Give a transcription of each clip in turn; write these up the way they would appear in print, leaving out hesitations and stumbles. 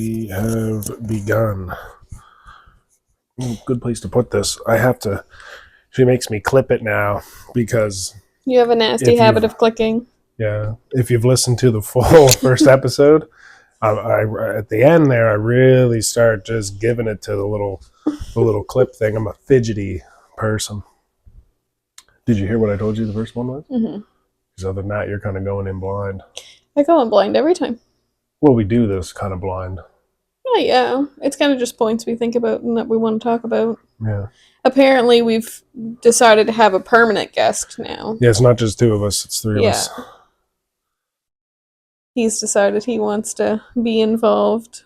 We have begun. Good place to put this. I have to. She makes me clip it now because You have a nasty habit of clicking. Yeah, if you've listened to the full first episode, I at the end there I really start just giving it to the little clip thing. I'm a fidgety person. Did you hear what I told you the first one was? Mm-hmm. Because other than that, you're kind of going in blind. I go in blind every time. Well, we do this kind of blind. Oh, yeah. It's kind of just points we think about and that we want to talk about. Yeah. Apparently, we've decided to have a permanent guest now. Yeah, it's not just two of us, it's three of us. He's decided he wants to be involved.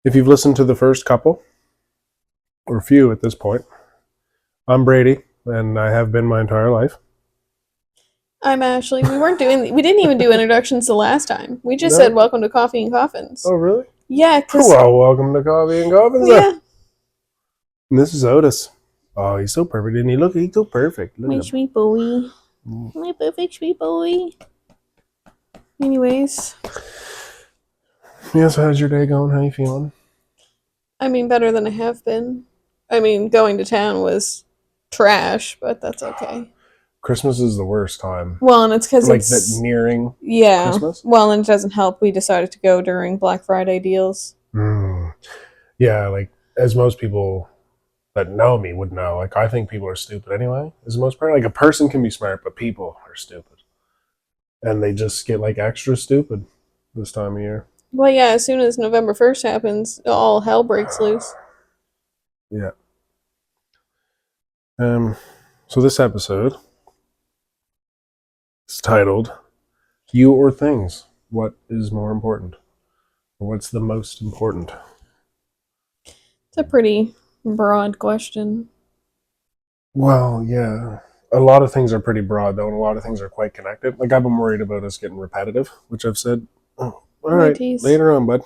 If you've listened to the first couple, or few at this point, I'm Brady, and I have been my entire life. I'm Ashley. We didn't even do introductions the last time. We just said welcome to Coffee and Coffins. Oh, really? Yeah, because... Well, welcome to Coffee and Coffins. Yeah. And this is Otis. Oh, he's so perfect, didn't he? Look, he's so perfect. My sweet boy. My perfect sweet boy. Anyways. Yes, how's your day going? How you feeling? I mean, better than I have been. I mean, going to town was trash, but that's okay. Christmas is the worst time. Well, and it's because it's... that nearing Christmas? Well, and it doesn't help. We decided to go during Black Friday deals. Yeah, like, as most people that know me would know, like, I think people are stupid anyway, as the most part. Like, a person can be smart, but people are stupid. And they just get, like, extra stupid this time of year. Well, yeah, as soon as November 1st happens, all hell breaks loose. Yeah. So this episode is titled, You or Things? What is more important? Or what's the most important? It's a pretty broad question. Well, yeah. A lot of things are pretty broad, though, and a lot of things are quite connected. Like, I've been worried about us getting repetitive, which I've said, all right, later on, bud.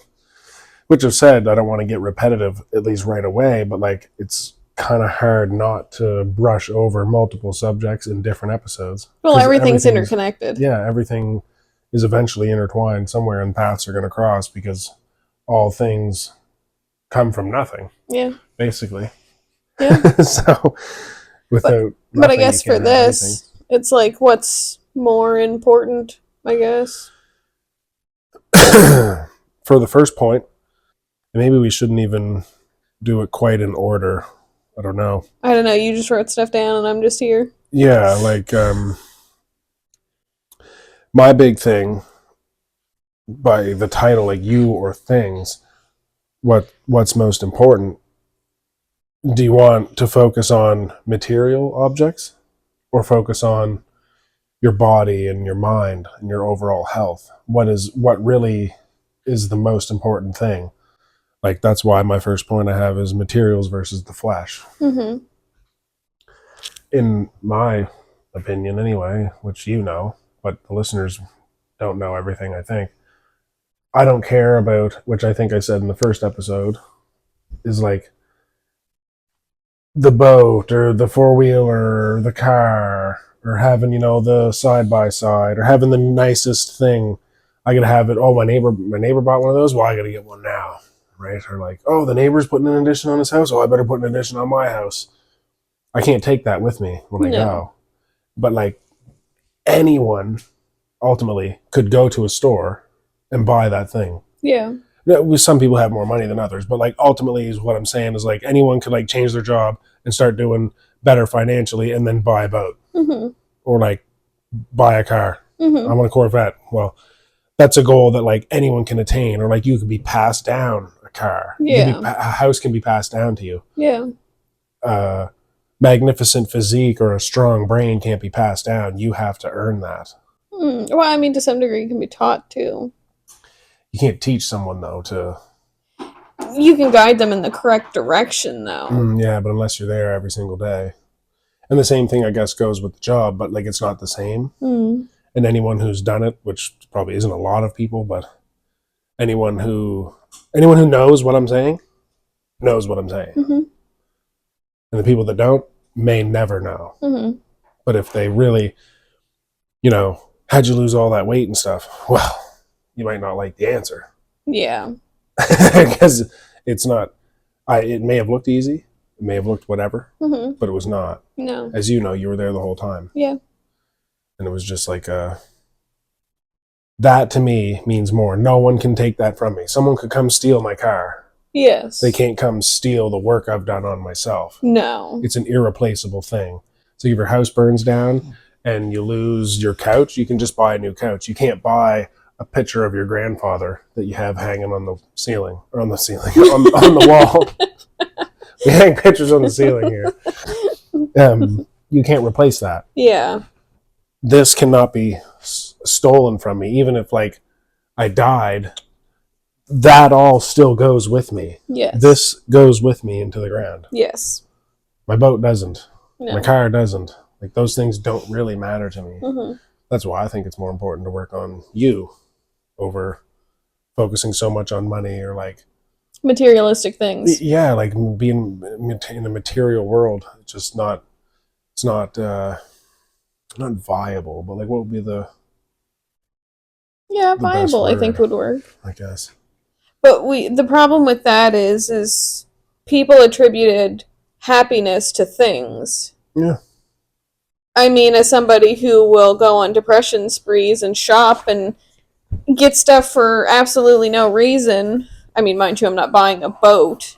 Which I've said, I don't want to get repetitive, at least right away, but, like, it's kind of hard not to brush over multiple subjects in different episodes. Well, everything's interconnected. Yeah, everything is eventually intertwined somewhere, and paths are going to cross because all things come from nothing. Yeah. Basically. Yeah. So, without but I guess for this, it's like, what's more important, I guess? For the first point, maybe we shouldn't even do it quite in order. I don't know. You just wrote stuff down and I'm just here. Yeah, like, my big thing by the title, like, You or Things, what's most important? Do you want to focus on material objects or focus on your body and your mind and your overall health? What really is the most important thing? Like, that's why my first point I have is materials versus the flesh. Mm-hmm. In my opinion, anyway, which you know, but the listeners don't know everything, I think. I don't care about, which I think I said in the first episode, is like the boat or the four-wheeler or the car or having, the side-by-side or having the nicest thing. I gotta have it. Oh, my neighbor bought one of those. Well, I gotta get one now. Right? Or like, oh, the neighbor's putting an addition on his house. Oh, I better put an addition on my house. I can't take that with me when I go. But, like, anyone ultimately could go to a store and buy that thing. Yeah. Some people have more money than others, but, like, ultimately is what I'm saying is, like, anyone could, like, change their job and start doing better financially and then buy a boat. Mm-hmm. Or, like, buy a car. Mm-hmm. I want a Corvette. Well, that's a goal that, like, anyone can attain. Or, like, you could be passed down a car. Yeah. A house can be passed down to you. Yeah. Magnificent physique or a strong brain can't be passed down. You have to earn that. Well, I mean, to some degree, it can be taught too. You can't teach someone, though, to... You can guide them in the correct direction, though. Yeah, but unless you're there every single day. And the same thing, I guess, goes with the job, but, like, it's not the same. And anyone who's done it, which probably isn't a lot of people, but anyone who knows what I'm saying, knows what I'm saying. Mm-hmm. And the people that don't may never know. Mm-hmm. But if they really, how'd you lose all that weight and stuff? Well, you might not like the answer. Yeah. Because it's not. It may have looked easy, it may have looked whatever, Mm-hmm. but it was not. No. As you know, you were there the whole time, Yeah. and it was just like that to me means more. No one can take that from me. Someone could come steal my car. Yes. They can't come steal the work I've done on myself. No. It's an irreplaceable thing. So if your house burns down and you lose your couch, you can just buy a new couch. You can't buy a picture of your grandfather that you have hanging on the ceiling, or on the ceiling, on the wall. We hang pictures on the ceiling here. You can't replace that. Yeah. This cannot be stolen from me. Even if like I died, that all still goes with me. Yes. This goes with me into the ground. Yes. My boat doesn't. No. My car doesn't. Like, those things don't really matter to me. Mm-hmm. That's why I think it's more important to work on you over focusing so much on money, or like materialistic things. Yeah, like being in a material world. It's just not. It's not viable. But like, what would be the Viable, I think, would work. I guess. But the problem with that is people attributed happiness to things. Yeah. I mean, as somebody who will go on depression sprees and shop and get stuff for absolutely no reason. I mean, mind you, I'm not buying a boat.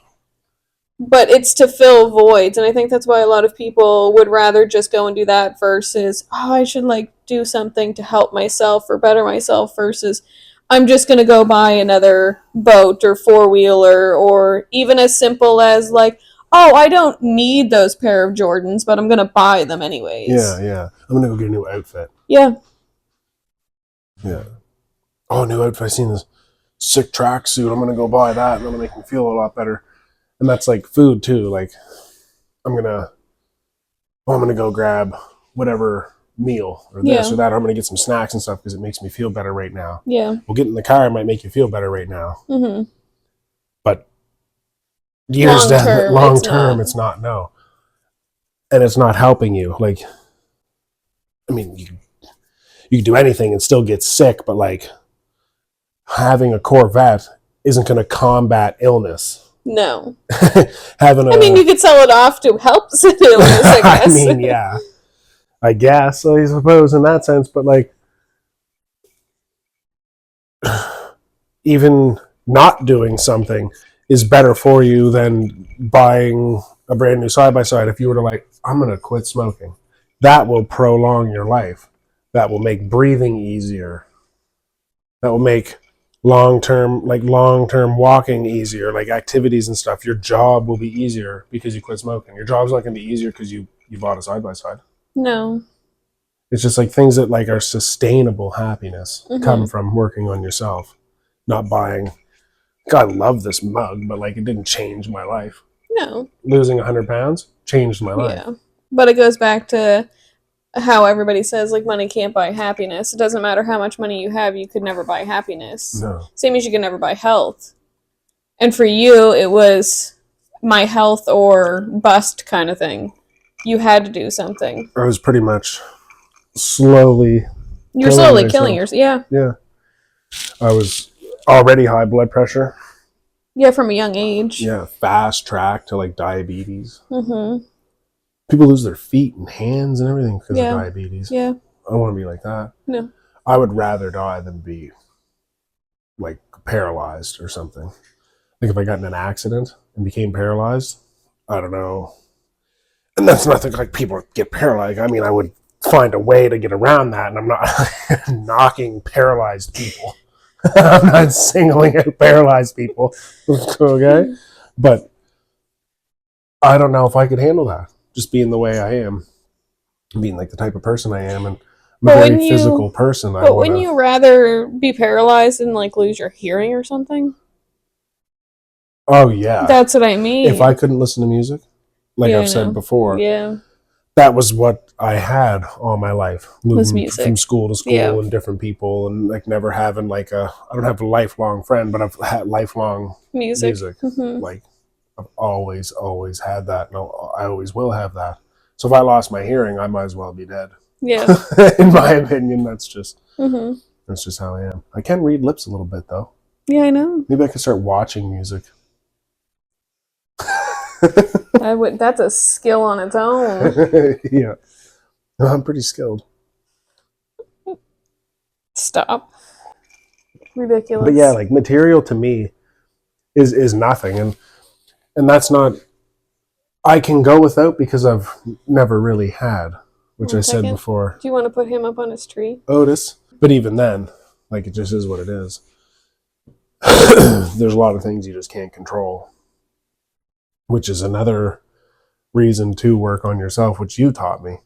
But it's to fill voids, and I think that's why a lot of people would rather just go and do that versus, oh, I should like do something to help myself or better myself, versus I'm just gonna go buy another boat or four-wheeler, or even as simple as like, oh, I don't need those pair of Jordans, but I'm gonna buy them anyways. Yeah. I'm gonna go get a new outfit. Yeah. Oh, new outfit! I seen this sick tracksuit. I'm gonna go buy that, and it'll make me feel a lot better. And that's like food too. Like, I'm gonna go grab whatever meal or this or that. Or I'm gonna get some snacks and stuff because it makes me feel better right now. Yeah. Well, getting in the car might make you feel better right now. Mm-hmm. But years down, long term, it's not. No, and it's not helping you. Like, I mean, you can do anything and still get sick, but like having a Corvette isn't going to combat illness. No. I mean, you could sell it off to help illness, I guess. I mean, yeah. I guess, I suppose, in that sense, but like, even not doing something is better for you than buying a brand new side-by-side. If you were to like, I'm going to quit smoking, that will prolong your life. That will make breathing easier. That will make long-term walking easier, like activities and stuff. Your job will be easier because you quit smoking. Your job's not going to be easier because you bought a side-by-side. No. It's just like things that like are sustainable happiness come from working on yourself, not buying. God, I love this mug, but like, it didn't change my life. No. Losing 100 pounds changed my life. Yeah. But it goes back to how everybody says, like, money can't buy happiness. It doesn't matter how much money you have, you could never buy happiness. No. Same as you can never buy health. And for you, it was my health or bust kind of thing. You had to do something. I was pretty much slowly. You were slowly killing yourself. Yeah. Yeah. I was already high blood pressure. Yeah, from a young age. Yeah, fast track to like diabetes. Mm-hmm. People lose their feet and hands and everything because of diabetes. Yeah. I don't want to be like that. No. I would rather die than be like paralyzed or something. Like if I got in an accident and became paralyzed, I don't know. And that's nothing like people get paralyzed. I mean, I would find a way to get around that, and I'm not knocking paralyzed people. I'm not singling out paralyzed people. Okay? But I don't know if I could handle that. Just being the way I am. Being like the type of person I am, and I'm a very physical person. But wouldn't you rather be paralyzed and like lose your hearing or something? Oh yeah. That's what I mean. If I couldn't listen to music, like I've said before, that was what I had all my life. Moving from school to school and different people, and like never having like I don't have a lifelong friend, but I've had lifelong music. Like I've always had that, and I always will have that. So if I lost my hearing, I might as well be dead. Yeah. In my opinion, that's just how I am. I can read lips a little bit though. Yeah, I know. Maybe I could start watching music. That's a skill on its own. Yeah. I'm pretty skilled. Stop. Ridiculous. But yeah, like material to me is nothing, and that's not. I can go without because I've never really had, which I said before. Do you want to put him up on his tree? Otis. But even then, like it just is what it is. There's a lot of things you just can't control, which is another reason to work on yourself, which you taught me.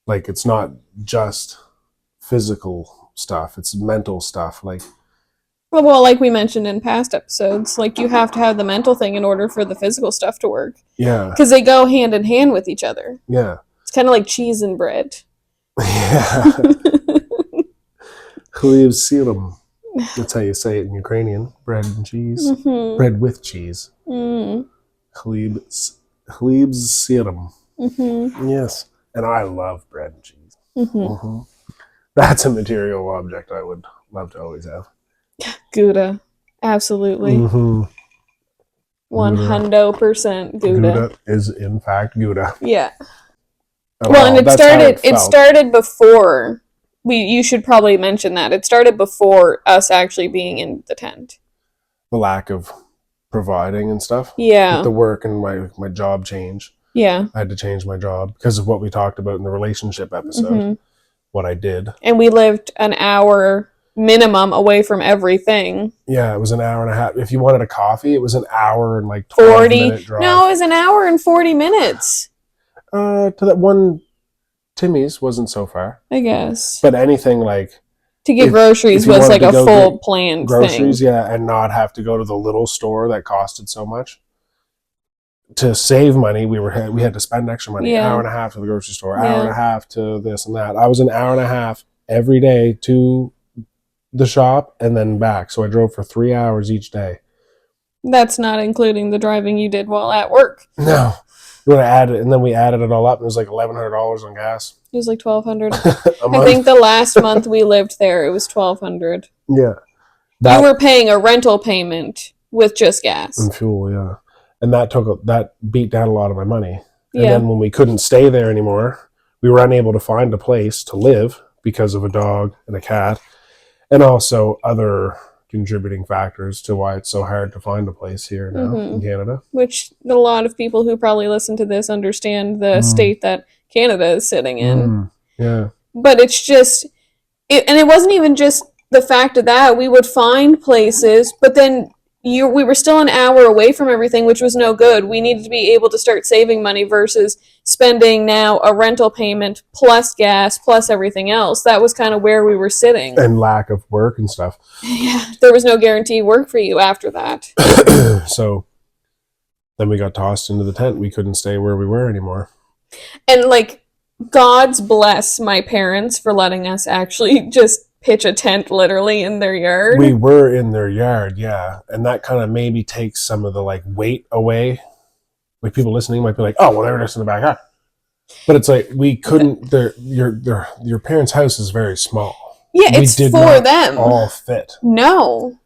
Like it's not just physical stuff, it's mental stuff. Like Well, like we mentioned in past episodes, like you have to have the mental thing in order for the physical stuff to work. Yeah. Because they go hand in hand with each other. Yeah. It's kind of like cheese and bread. Yeah. Chleb serum. That's how you say it in Ukrainian. Bread and cheese. Mm-hmm. Bread with cheese. Mm. Chleb serum. Mm-hmm. Yes. And I love bread and cheese. Mm-hmm. Mm-hmm. That's a material object I would love to always have. Gouda. Absolutely. Mm-hmm. 100% Gouda. Gouda is in fact Gouda. Yeah. Well, and it started before you should probably mention that. It started before us actually being in the tent. The lack of providing and stuff. Yeah. With the work and my job change. Yeah. I had to change my job because of what we talked about in the relationship episode. Mm-hmm. What I did. And we lived an hour minimum away from everything. Yeah, it was an hour and a half. If you wanted a coffee, it was an hour and like 40-minute drive. No, it was an hour and 40 minutes. To that one Timmy's wasn't so far. I guess. But anything like to get groceries was like a full planned groceries, thing. Yeah, and not have to go to the little store that costed so much. To save money, we had to spend extra money. Yeah. Hour and a half to the grocery store, hour and a half to this and that. I was an hour and a half every day to the shop and then back. So I drove for 3 hours each day. That's not including the driving you did while at work. No. You want to add it, and then we added it all up, and it was like $1,100 on gas. It was like $1,200. I think the last month we lived there, it was $1,200. Yeah. You were paying a rental payment with just gas. And fuel, yeah. And that beat down a lot of my money. And then when we couldn't stay there anymore, we were unable to find a place to live because of a dog and a cat, and also other contributing factors to why it's so hard to find a place here now in Canada. Which a lot of people who probably listen to this understand the state that Canada is sitting in. Yeah. But it's just, and it wasn't even just the fact of that. We would find places, but then we were still an hour away from everything, which was no good. We needed to be able to start saving money versus spending now a rental payment plus gas plus everything else. That was kind of where we were sitting. And lack of work and stuff. Yeah, there was no guaranteed work for you after that. So then we got tossed into the tent. We couldn't stay where we were anymore. And like, God's bless my parents for letting us actually just pitch a tent literally in their yard. We were in their yard, yeah. And that kind of maybe takes some of the like weight away. Like people listening might be like, oh, well, they're just in the backyard. But it's like we couldn't, your parents' house is very small. Yeah, it's for them. All fit. No.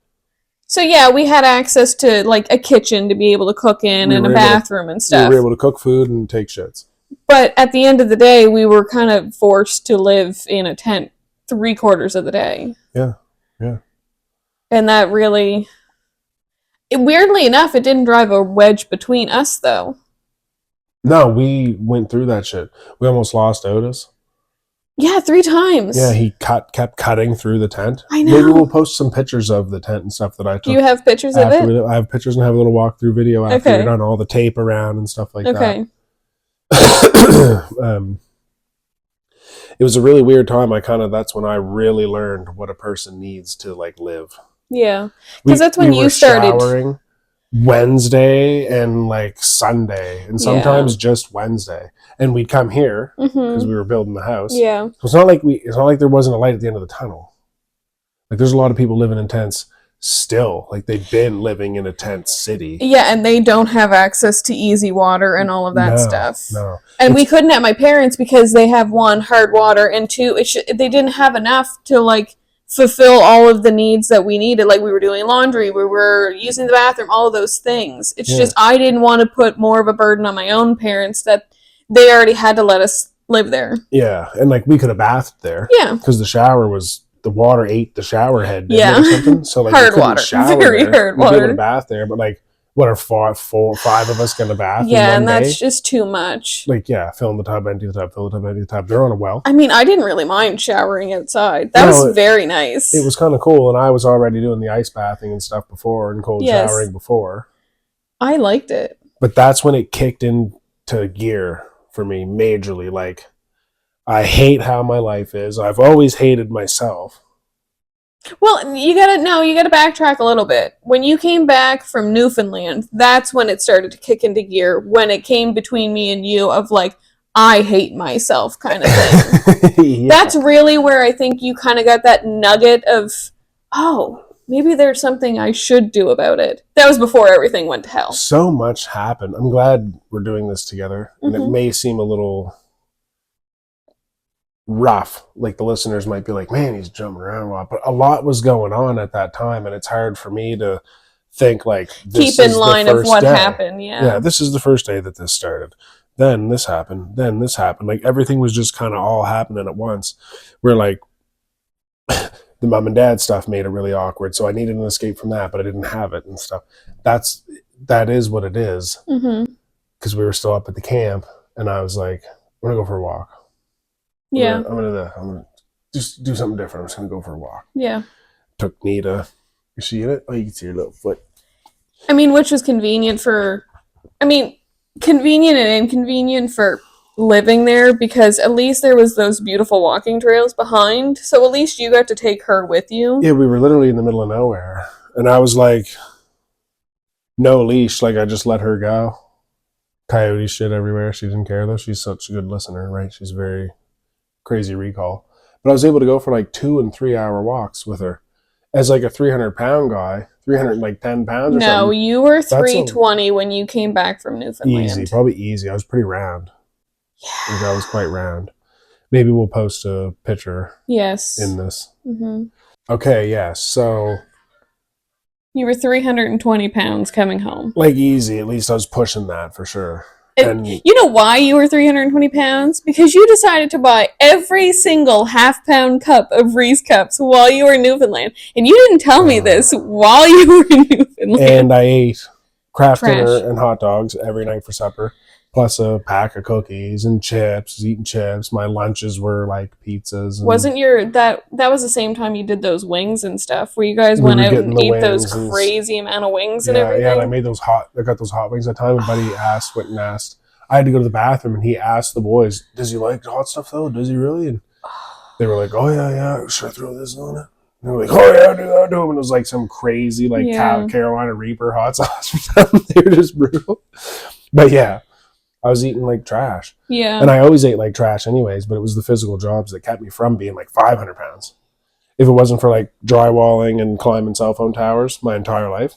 So yeah, we had access to like a kitchen to be able to cook in and a bathroom and stuff. We were able to cook food and take shits. But at the end of the day, we were kind of forced to live in a tent 3/4 of the day. Yeah, yeah. And that really, weirdly enough, it didn't drive a wedge between us, though. No, we went through that shit. We almost lost Otis. Yeah, 3 times. Yeah, he kept cutting through the tent. I know. Maybe we'll post some pictures of the tent and stuff that I took. Do you have pictures of it? I have pictures and have a little walkthrough video after we're done, all the tape around and stuff like that. Okay. It was a really weird time. That's when I really learned what a person needs to like live. Yeah, because that's when you started showering Wednesday and like Sunday, and sometimes just Wednesday. And we'd come here because we were building the house. Yeah, so it's not like there wasn't a light at the end of the tunnel. Like there's a lot of people living in tents still. Like they've been living in a tent city. Yeah, and they don't have access to easy water and all of that stuff. No. And we couldn't at my parents because they have 1, hard water, and 2, they didn't have enough to like fulfill all of the needs that we needed. Like we were doing laundry, we were using the bathroom, all of those things. It's Yeah. just I didn't want to put more of a burden on my own parents that they already had to let us live there. Yeah, and like we could have bathed there. Yeah. Because the water ate the shower head, didn't Yeah. it, or something? So like Hard we couldn't water. shower Very there. hard We'd be able water. to bath there, but like what are five of us gonna bath Yeah, in and one day? that's just too much. Like, yeah, fill in the tub, empty the tub, fill the tub, empty the tub. They're on a well. I mean, I didn't really mind showering outside. That No, was very nice. It was kind of cool, and I was already doing the ice bathing and stuff before and cold Yes. showering before. I liked it. But that's when it kicked into gear for me majorly. Like, I hate how my life is. I've always hated myself. Well, you gotta backtrack a little bit. When you came back from Newfoundland, that's when it started to kick into gear. When it came between me and you of like, I hate myself kind of thing. Yeah. That's really where I think you kind of got that nugget of, oh, maybe there's something I should do about it. That was before everything went to hell. So much happened. I'm glad we're doing this together. And it may seem a little rough. Like the listeners might be like, man, he's jumping around a lot. But a lot was going on at that time. And it's hard for me to think like this keep in line of what happened. Yeah, this is the first day that this started. Then this happened. Then this happened. Like everything was just kind of all happening at once. We're like, the mom and dad stuff made it really awkward. So I needed an escape from that, but I didn't have it and stuff. That is what it is. Because we were still up at the camp, and I was like, I'm gonna go for a walk. Yeah. I'm gonna just do something different. I'm just gonna go for a walk. Yeah. Took Nita. You see it? Oh, you can see her little foot. I mean, which was convenient convenient and inconvenient for living there, because at least there was those beautiful walking trails behind, so at least you got to take her with you. Yeah, we were literally in the middle of nowhere, and I was like, no leash, like I just let her go. Coyote shit everywhere. She didn't care though. She's such a good listener, right? She's very crazy recall. But I was able to go for like 2 and 3 hour walks with her as like a 300-pound guy, 310 pounds or something. No, you were 320 when you came back from Newfoundland. Probably easy. I was pretty round. Yeah. Like I was quite round. Maybe we'll post a picture. Yes. In this. Okay, yeah. So you were 320 pounds coming home. Like easy. At least I was pushing that for sure. And you know why you were 320 pounds? Because you decided to buy every single half-pound cup of Reese cups while you were in Newfoundland. And you didn't tell me this while you were in Newfoundland. And I ate Kraft dinner and hot dogs every night for supper, plus a pack of cookies and chips, eating chips. My lunches were like pizzas. Wasn't that was the same time you did those wings and stuff, where you guys went out and ate those crazy amount of wings and everything? Yeah, I got those hot wings that time. And Buddy went and asked. I had to go to the bathroom, and he asked the boys, does he like hot stuff though? Does he really? And they were like, oh yeah, should I throw this on it? And they were like, oh yeah, do that. And it was like some crazy like Carolina Reaper hot sauce or something. They were just brutal. But yeah, I was eating like trash. Yeah. And I always ate like trash anyways, but it was the physical jobs that kept me from being like 500 pounds. If it wasn't for like drywalling and climbing cell phone towers my entire life.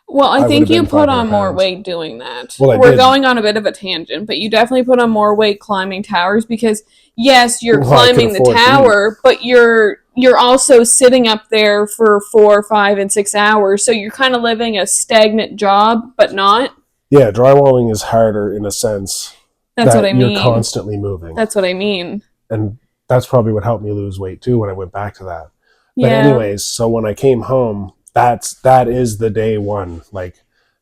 Well, I think you put on more weight doing that. Well, we're going on a bit of a tangent, but you definitely put on more weight climbing towers, because yes, you're climbing the tower, but you're also sitting up there for 4, 5, and 6 hours. So you're kind of living a stagnant job, but not. Yeah, drywalling is harder in a sense. That's what I mean. You're constantly moving. That's what I mean. And that's probably what helped me lose weight too when I went back to that. But anyways, so when I came home, that is the day one, like,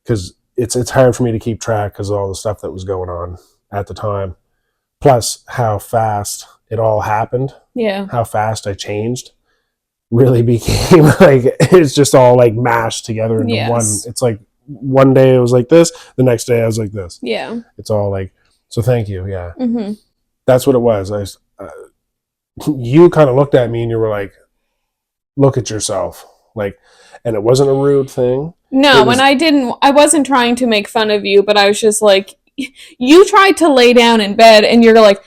because it's hard for me to keep track because of all the stuff that was going on at the time, plus how fast it all happened. Yeah, how fast I changed really became like it's just all like mashed together into one. It's like one day it was like this, the next day I was like this. Yeah, it's all like, so thank you. Yeah, that's what it was. You kind of looked at me and you were like, look at yourself, like. And it wasn't a rude thing. No, I wasn't trying to make fun of you, but I was just like, you tried to lay down in bed and you're like,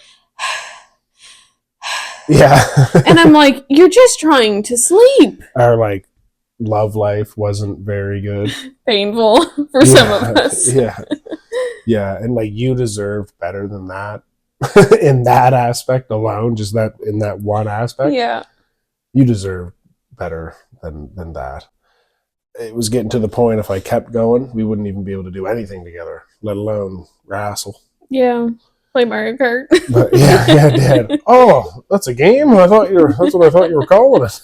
yeah. And I'm like, you're just trying to sleep. Our like love life wasn't very good. Painful for some of us. Yeah. Yeah. And like you deserved better than that in that aspect alone, just that in that one aspect. Yeah. You deserve better than that. It was getting to the point, if I kept going, we wouldn't even be able to do anything together, let alone wrestle. Yeah. Play Mario Kart. But yeah, Dad. Oh, that's a game? That's what I thought you were calling it.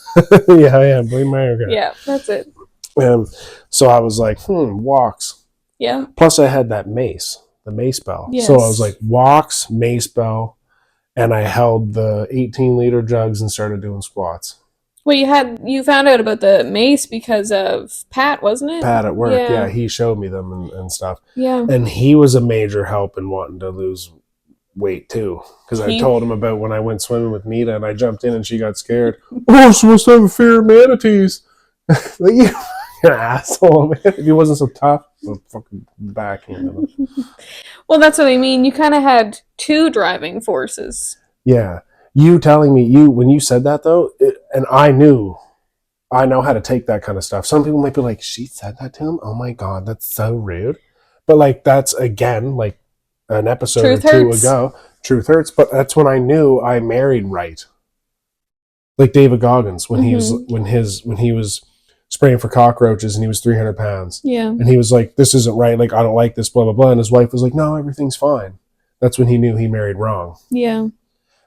Yeah, play Mario Kart. Yeah, that's it. So I was like, walks. Yeah. Plus I had that mace, the mace bell. Yes. So I was like, walks, mace bell, and I held the 18-liter jugs and started doing squats. Well, you found out about the mace because of Pat, wasn't it? Pat at work, yeah, he showed me them and stuff. Yeah. And he was a major help in wanting to lose weight too, because I told him about when I went swimming with Nita and I jumped in and she got scared. Oh, I'm supposed to have a fear of manatees. Like, you're an asshole, man. If he wasn't so tough, I'd fucking backhand him. Well, that's what I mean. You kind of had two driving forces. Yeah. You telling me, when you said that though, and I know how to take that kind of stuff. Some people might be like, she said that to him? Oh my God, that's so rude. But like, that's again, like an episode Truth or two hurts. ago. Truth hurts. But that's when I knew I married right. Like David Goggins, when he was spraying for cockroaches and he was 300 pounds. Yeah. And he was like, this isn't right. Like, I don't like this, blah, blah, blah. And his wife was like, no, everything's fine. That's when he knew he married wrong. Yeah.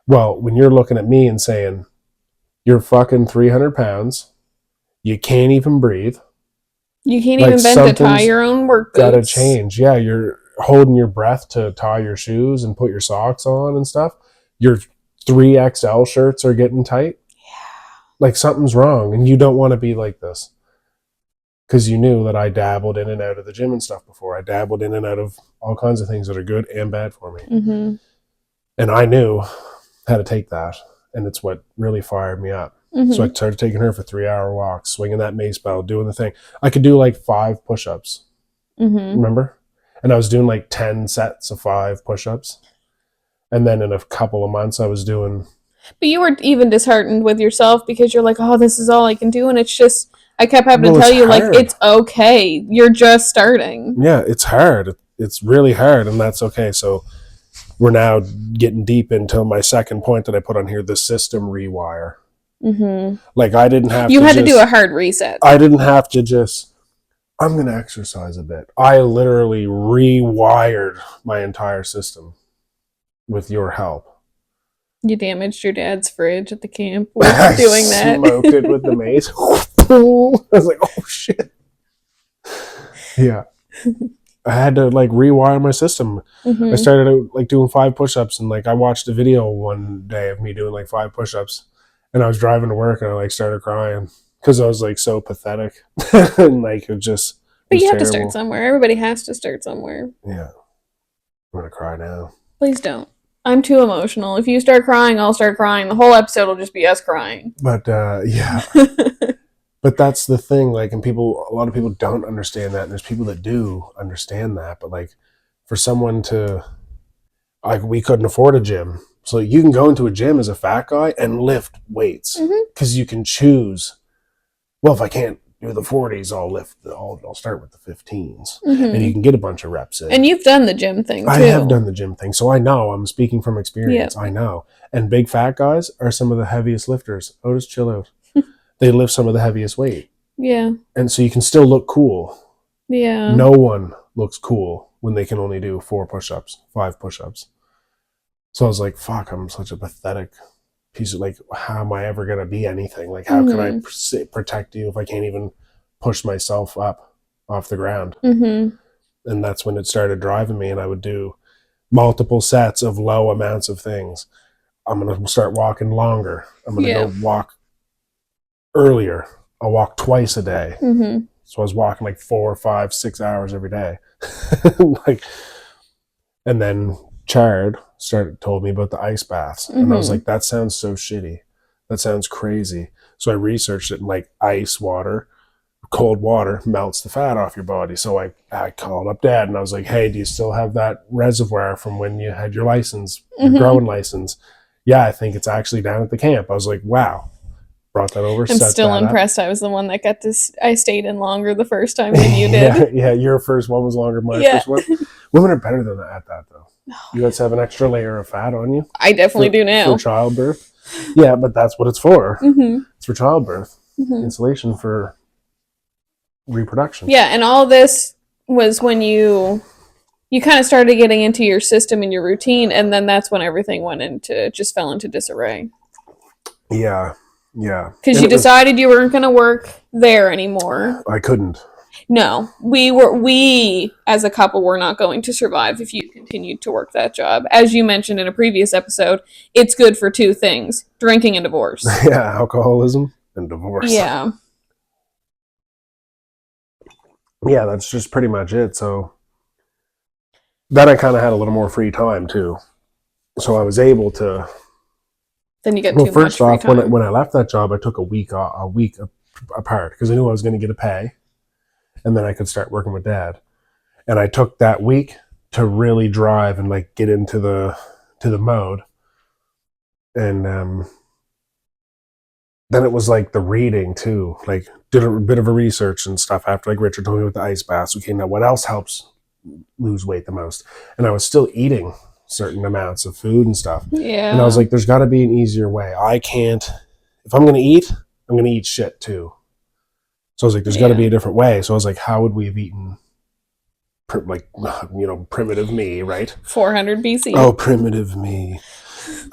Well, when you're looking at me and saying, you're fucking 300 pounds, you can't even breathe. You can't even bend to tie your own work boots. Gotta change. Yeah, you're holding your breath to tie your shoes and put your socks on and stuff. Your 3XL shirts are getting tight. Yeah. Like something's wrong, and you don't want to be like this. Because you knew that I dabbled in and out of the gym and stuff before. I dabbled in and out of all kinds of things that are good and bad for me. Mm-hmm. And I knew how to take that, and it's what really fired me up. Mm-hmm. So I started taking her for 3-hour walks, swinging that mace bell, doing the thing. I could do like 5 push-ups. Mm-hmm. Remember? And I was doing like 10 sets of 5 push-ups. And then in a couple of months, I was doing... But you were even disheartened with yourself because you're like, oh, this is all I can do. And it's just, I kept having to tell you, hard. Like, it's okay. You're just starting. Yeah, it's hard. It's really hard, and that's okay. So we're now getting deep into my second point that I put on here, the system rewire. Mm-hmm. Like, I didn't have You had to do a hard reset. I didn't have to just, I'm going to exercise a bit. I literally rewired my entire system with your help. You damaged your dad's fridge at the camp with doing that. I smoked it with the mace. I was like, oh, shit. Yeah. I had to, like, rewire my system. Mm-hmm. I started out, like, doing 5 push-ups, and, like, I watched a video one day of me doing, like, 5 push-ups, and I was driving to work, and I, like, started crying because I was, like, so pathetic. And, like, it just... But you have to start somewhere. Everybody has to start somewhere. Yeah. I'm going to cry now. Please don't. I'm too emotional. If you start crying, I'll start crying. The whole episode will just be us crying. But, yeah. But that's the thing, like, and a lot of people don't understand that, and there's people that do understand that, but, like, for someone to, like, we couldn't afford a gym, so you can go into a gym as a fat guy and lift weights, because you can choose, well, if I can't do the 40s, I'll start with the 15s, and you can get a bunch of reps in. And you've done the gym thing, too. I have done the gym thing, so I know, I'm speaking from experience, I know, and big fat guys are some of the heaviest lifters. Oh, just chill out. They lift some of the heaviest weight. Yeah. And so you can still look cool. Yeah. No one looks cool when they can only do 4 push-ups, 5 push-ups. So I was like, fuck, I'm such a pathetic piece of, like, how am I ever going to be anything? Like, how can I protect you if I can't even push myself up off the ground? Mm-hmm. And that's when it started driving me, and I would do multiple sets of low amounts of things. I'm going to start walking longer. I'm going to go walk earlier. I'll walk twice a day. Mm-hmm. So I was walking like 4, 5, 6 hours every day. Like, and then Chard told me about the ice baths. And I was like, that sounds so shitty. That sounds crazy. So I researched it, and like ice water, cold water melts the fat off your body. So I called up Dad, and I was like, hey, do you still have that reservoir from when you had your license, your growing license? Yeah, I think it's actually down at the camp. I was like, wow. Brought that over. I'm still impressed. I was the one that got this. I stayed in longer the first time than you did. Yeah, your first one was longer than my first one. Women are better than that at that, though. You guys have an extra layer of fat on you. I definitely do now. For childbirth. Yeah, but that's what it's for. Mm-hmm. It's for childbirth. insulation for reproduction. Yeah, and all this was when you kind of started getting into your system and your routine, and then that's when everything just fell into disarray. Yeah. Because you decided you weren't going to work there anymore. I couldn't. No, we as a couple were not going to survive if you continued to work that job. As you mentioned in a previous episode, it's good for two things: drinking and divorce. Yeah, alcoholism and divorce. Yeah. Yeah, that's just pretty much it. So then I kind of had a little more free time too. So I was able to. Then you get too much free time. First off, when I left that job, I took a week apart because I knew I was going to get a pay, and then I could start working with Dad. And I took that week to really drive and like get into the mode. And then it was like the reading too. Like did a bit of a research and stuff after like Richard told me with the ice baths. Okay, now what else helps lose weight the most? And I was still eating certain amounts of food and stuff. Yeah. And I was like, there's got to be an easier way. I can't. If I'm going to eat, I'm going to eat shit too. So I was like, there's got to be a different way. So I was like, how would we have eaten? Primitive me, right? 400 BC. Oh, primitive me.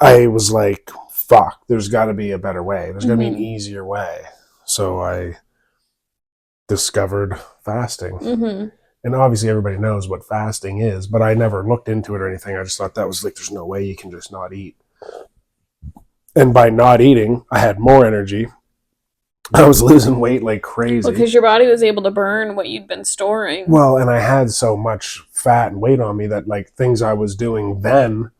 I was like, fuck, there's got to be a better way. There's got to be an easier way. So I discovered fasting. And obviously everybody knows what fasting is, but I never looked into it or anything. I just thought that was like, there's no way you can just not eat. And by not eating, I had more energy. I was losing weight like crazy. Well, because your body was able to burn what you'd been storing. Well, and I had so much fat and weight on me that like things I was doing then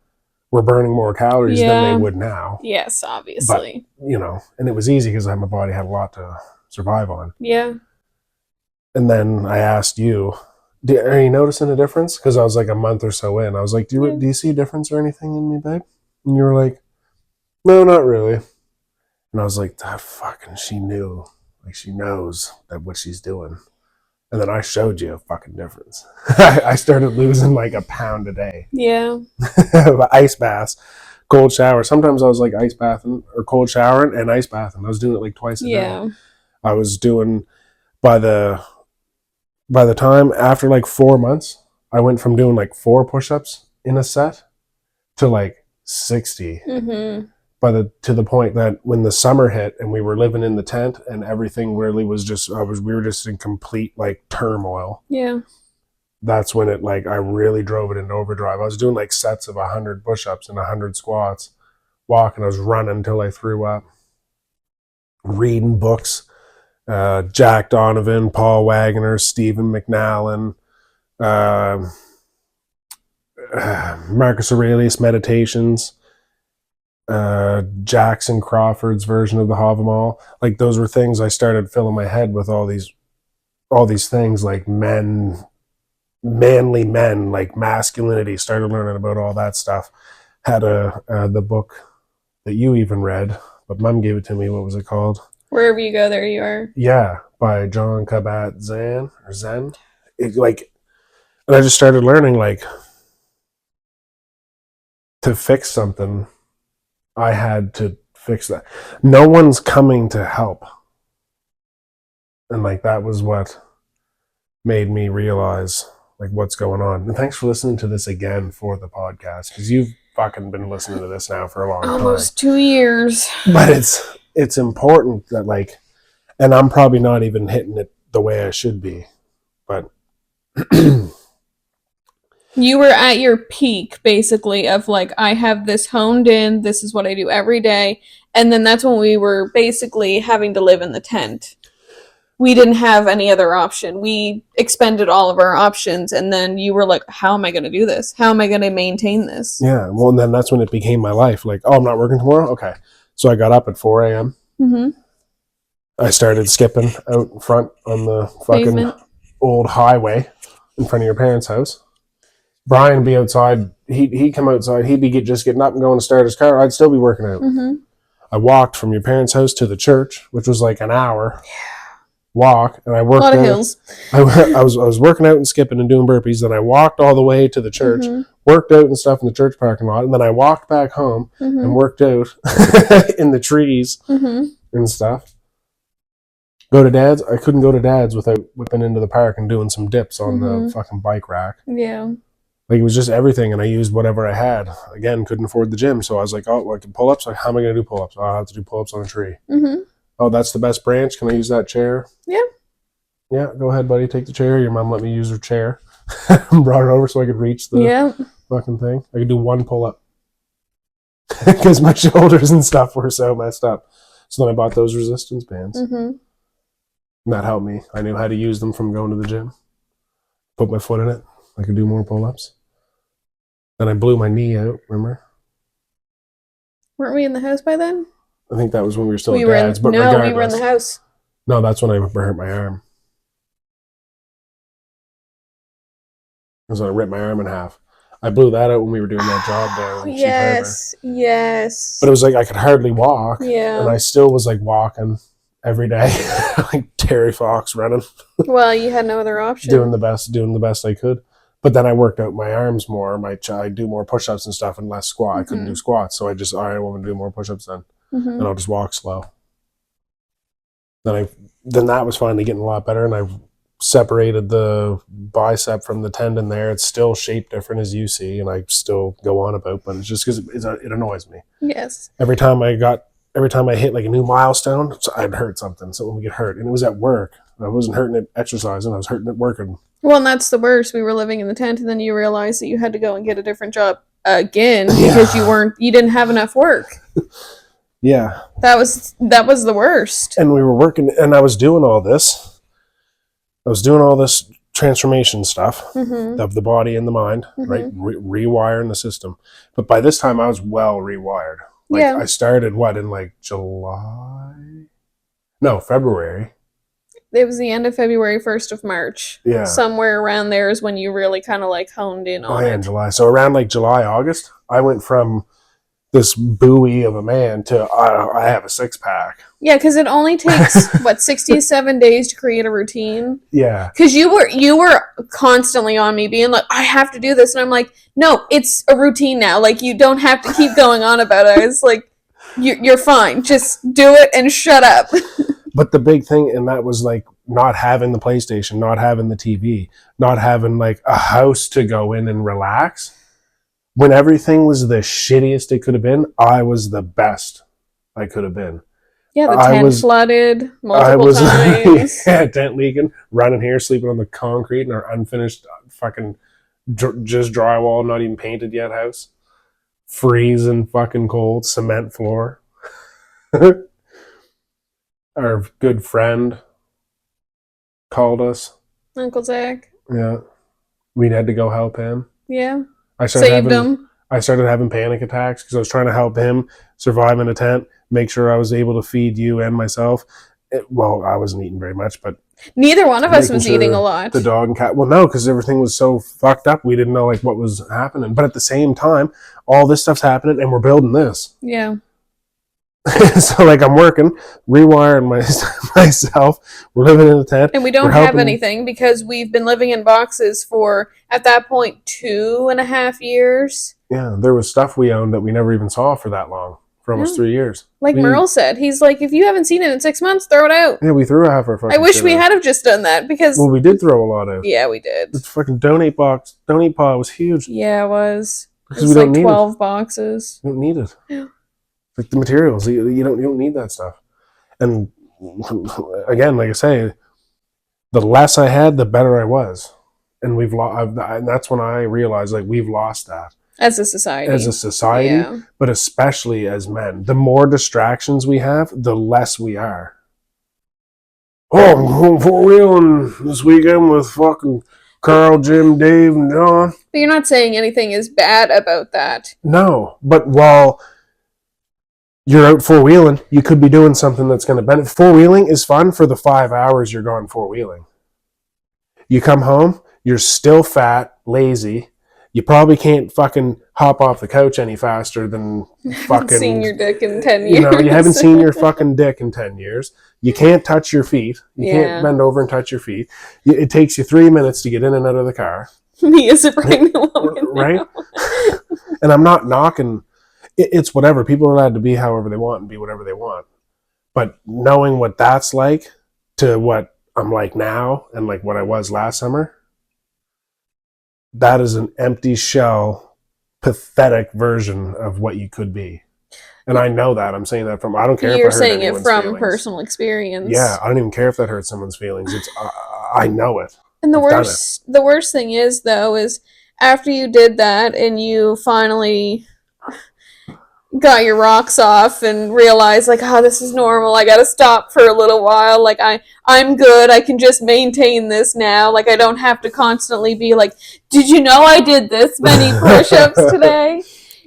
were burning more calories than they would now. Yes, obviously. But, and it was easy because my body had a lot to survive on. Yeah. And then I asked you, are you noticing a difference? Because I was like a month or so in. I was like, do you see a difference or anything in me, babe? And you were like, no, not really. And I was like, she knew. Like, she knows that what she's doing. And then I showed you a fucking difference. I started losing like a pound a day. Yeah. Ice baths, cold shower. Sometimes I was like ice bathing or cold showering and ice bathing. I was doing it like twice a day. I was doing, by the time after like 4 months, I went from doing like 4 push-ups in a set to like 60. To the point that when the summer hit and we were living in the tent and everything really was just, we were just in complete like turmoil. Yeah. That's when it like, I really drove it into overdrive. I was doing like sets of 100 push-ups and 100 squats, walking. I was running until I threw up, reading books, Jack Donovan, Paul Wagner, Stephen McNallen, Marcus Aurelius Meditations, Jackson Crawford's version of the Havamal. Like those were things I started filling my head with all these things like manly men, like masculinity. Started learning about all that stuff. Had the book that you even read, but Mom gave it to me. What was it called? Wherever you go, there you are. Yeah, by John Kabat-Zinn. And I just started learning like to fix something. I had to fix that. No one's coming to help. And like that was what made me realize like what's going on. And thanks for listening to this again for the podcast, because you've fucking been listening to this now for a long time. Almost 2 years. But it's important that like, and I'm probably not even hitting it the way I should be, but you were at your peak, basically, of like, I have this honed in, this is what I do every day. And then that's when we were basically having to live in the tent. We didn't have any other option. We expended all of our options. And then you were like, how am I going to do this? How am I going to maintain this? Yeah. Well, and then that's when it became my life. Like, oh, I'm not working tomorrow? Okay. So I got up at 4 a.m. I started skipping out front on the fucking Pavement. Old highway in front of your parents' house. Brian would be outside. He'd come outside. He'd be just getting up and going to start his car. I'd still be working out. I walked from your parents' house to the church, which was like an hour walk, and I worked a lot out. of hills. I was working out and skipping and doing burpees. Then I walked all the way to the church, worked out and stuff in the church parking lot, and then I walked back home and worked out in the trees and stuff. Go to Dad's. I couldn't go to Dad's without whipping into the park and doing some dips on the fucking bike rack. Yeah. Like, it was just everything, and I used whatever I had. Again, couldn't afford the gym, so I was like, oh, well, I can pull ups. Like, how am I going to do pull ups? Oh, I'll have to do pull ups on a tree. Oh, that's the best branch. Can I use that chair? Yeah. Yeah, go ahead, buddy. Take the chair. Your mom let me use her chair. Brought it over so I could reach the fucking thing. I could do one pull up because my shoulders and stuff were so messed up. So then I bought those resistance bands. And that helped me. I knew how to use them from going to the gym. Put my foot in it. I could do more pull ups. Then I blew my knee out, remember? Weren't we in the house by then? I think that was when we were still at Dad's. But no, we were in the house. No, that's when I hurt my arm. It was when I ripped my arm in half. I blew that out when we were doing that job there. Yes, yes. But it was like I could hardly walk. Yeah. And I still was like walking every day, like Terry Fox running. Well, you had no other option. doing the best I could. But then I worked out my arms more. I do more push-ups and stuff and less squat. I couldn't do squats, so I just, all right, I want to do more push-ups then. And I'll just walk slow. Then that was finally getting a lot better, and I separated the bicep from the tendon there. It's still shaped different, as you see, and I still go on about, but it's just because it annoys me. Yes. Every time I hit like a new milestone, I'd hurt something. Something would get hurt, and it was at work. I wasn't hurting it exercising. I was hurting it working. Well, and that's the worst. We were living in the tent, and then you realized that you had to go and get a different job again because you didn't have enough work. Yeah. That was the worst. And we were working, and I was doing all this. Transformation stuff of the body and the mind, right? Rewiring the system. But by this time, I was well rewired. I started in like February. It was the end of February, 1st of March. Yeah. Somewhere around there is when you really kind of like honed in on it. In July. So around like July, August, I went from this buoy of a man to I have a six-pack. Yeah, because it only takes 67 days to create a routine. Yeah. Because you were constantly on me being like, I have to do this, and I'm like, no, it's a routine now. Like, you don't have to keep going on about it. I was like, you're fine. Just do it and shut up. But the big thing, and that was like not having the PlayStation, not having the TV, not having like a house to go in and relax. When everything was the shittiest it could have been, I was the best I could have been. Yeah, the tent flooded multiple times. Yeah, tent leaking, running here, sleeping on the concrete in our unfinished fucking just drywall, not even painted yet house. Freezing fucking cold, cement floor. Our good friend called us. Uncle Zach. Yeah. We had to go help him. Yeah. Saved him. I started having panic attacks because I was trying to help him survive in a tent, make sure I was able to feed you and myself. I wasn't eating very much, but neither one of us was eating a lot. The dog and cat. Well, no, because everything was so fucked up. We didn't know like what was happening. But at the same time, all this stuff's happening, and we're building this. Yeah. So like I'm working, rewiring myself. We're living in a tent, and we don't have anything because we've been living in boxes for at that point 2.5 years. Yeah, there was stuff we owned that we never even saw for that long, for almost 3 years. Like Merle said, he's like, if you haven't seen it in 6 months, throw it out. Yeah, we threw half our fucking. I wish we had have just done that because. Well, we did throw a lot out. Yeah, we did. The fucking donate pot was huge. Yeah, it was. Because we don't need 12 boxes. You don't need it. Yeah. Like the materials, you don't need that stuff. And again, like I say, the less I had, the better I was. And and that's when I realized like we've lost that as a society. Yeah. But especially as men. The more distractions we have, the less we are. Oh, I'm going four-wheeling this weekend with fucking Carl, Jim, Dave, and John. But you're not saying anything is bad about that. No, but while you're out four-wheeling, you could be doing something that's going to benefit. Four-wheeling is fun for the 5 hours you're gone four-wheeling. You come home, you're still fat, lazy. You probably can't fucking hop off the couch any faster than fucking... seen your dick in 10 years. You haven't seen your fucking dick in 10 years. You can't touch your feet. You can't bend over and touch your feet. It takes you 3 minutes to get in and out of the car. Me as a pregnant woman. Right? And I'm not knocking... It's whatever. People are allowed to be however they want and be whatever they want. But knowing what that's like, to what I'm like now and like what I was last summer, that is an empty shell, pathetic version of what you could be. And I know that. I'm saying that from, I don't care if I You're hurt saying it anyone's from feelings. personal experience. Yeah, I don't even care if that hurts someone's feelings. It's I know it. And the I've done worst thing is though is after you did that and you finally got your rocks off and realized like, oh, this is normal. I gotta stop for a little while. Like I'm good. I can just maintain this now. Like I don't have to constantly be like, did you know I did this many push-ups today?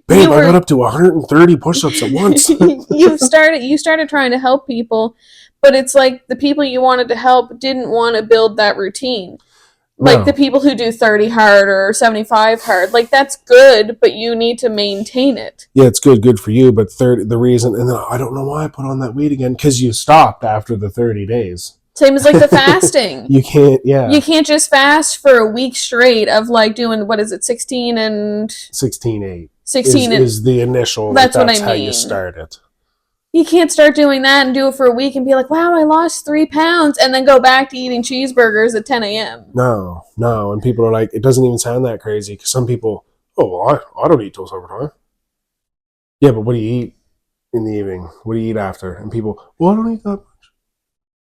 Babe, I got up to 130 push-ups at once. you started trying to help people, but it's like the people you wanted to help didn't want to build that routine. Like No. the people who do 30 hard or 75 hard, like that's good, but you need to maintain it. Yeah, it's good for you, but the reason, and then I don't know why I put on that weight again, because you stopped after the 30 days. Same as like the fasting. You can't, yeah. You can't just fast for a week straight of like doing, what is it, 16 and... 16-8 16 is the initial, that's what I how you mean. start it. You can't start doing that and do it for a week and be like, wow, I lost 3 pounds, and then go back to eating cheeseburgers at 10 a.m. No. And people are like, it doesn't even sound that crazy, because some people, oh, well, I don't eat till supper time. Yeah, but what do you eat in the evening? What do you eat after? And people, well, I don't eat that much.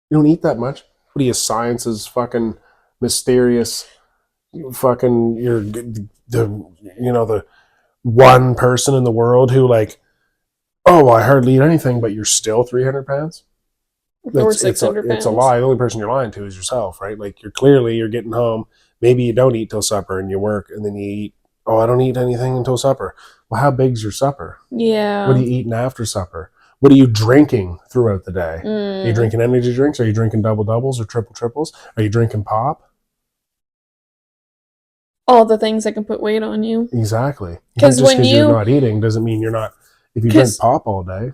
You don't eat that much? What are you, science's fucking mysterious fucking, you're the one person in the world who like, oh, well, I hardly eat anything, but you're still 300 pounds? Or 600 pounds. It's a lie. The only person you're lying to is yourself, right? Like you're getting home. Maybe you don't eat till supper and you work, and then you eat, oh, I don't eat anything until supper. Well, how big's your supper? Yeah. What are you eating after supper? What are you drinking throughout the day? Are you drinking energy drinks? Are you drinking double doubles or triple triples? Are you drinking pop? All the things that can put weight on you. Exactly. Because when you're not eating doesn't mean you're not. If you drink pop all day,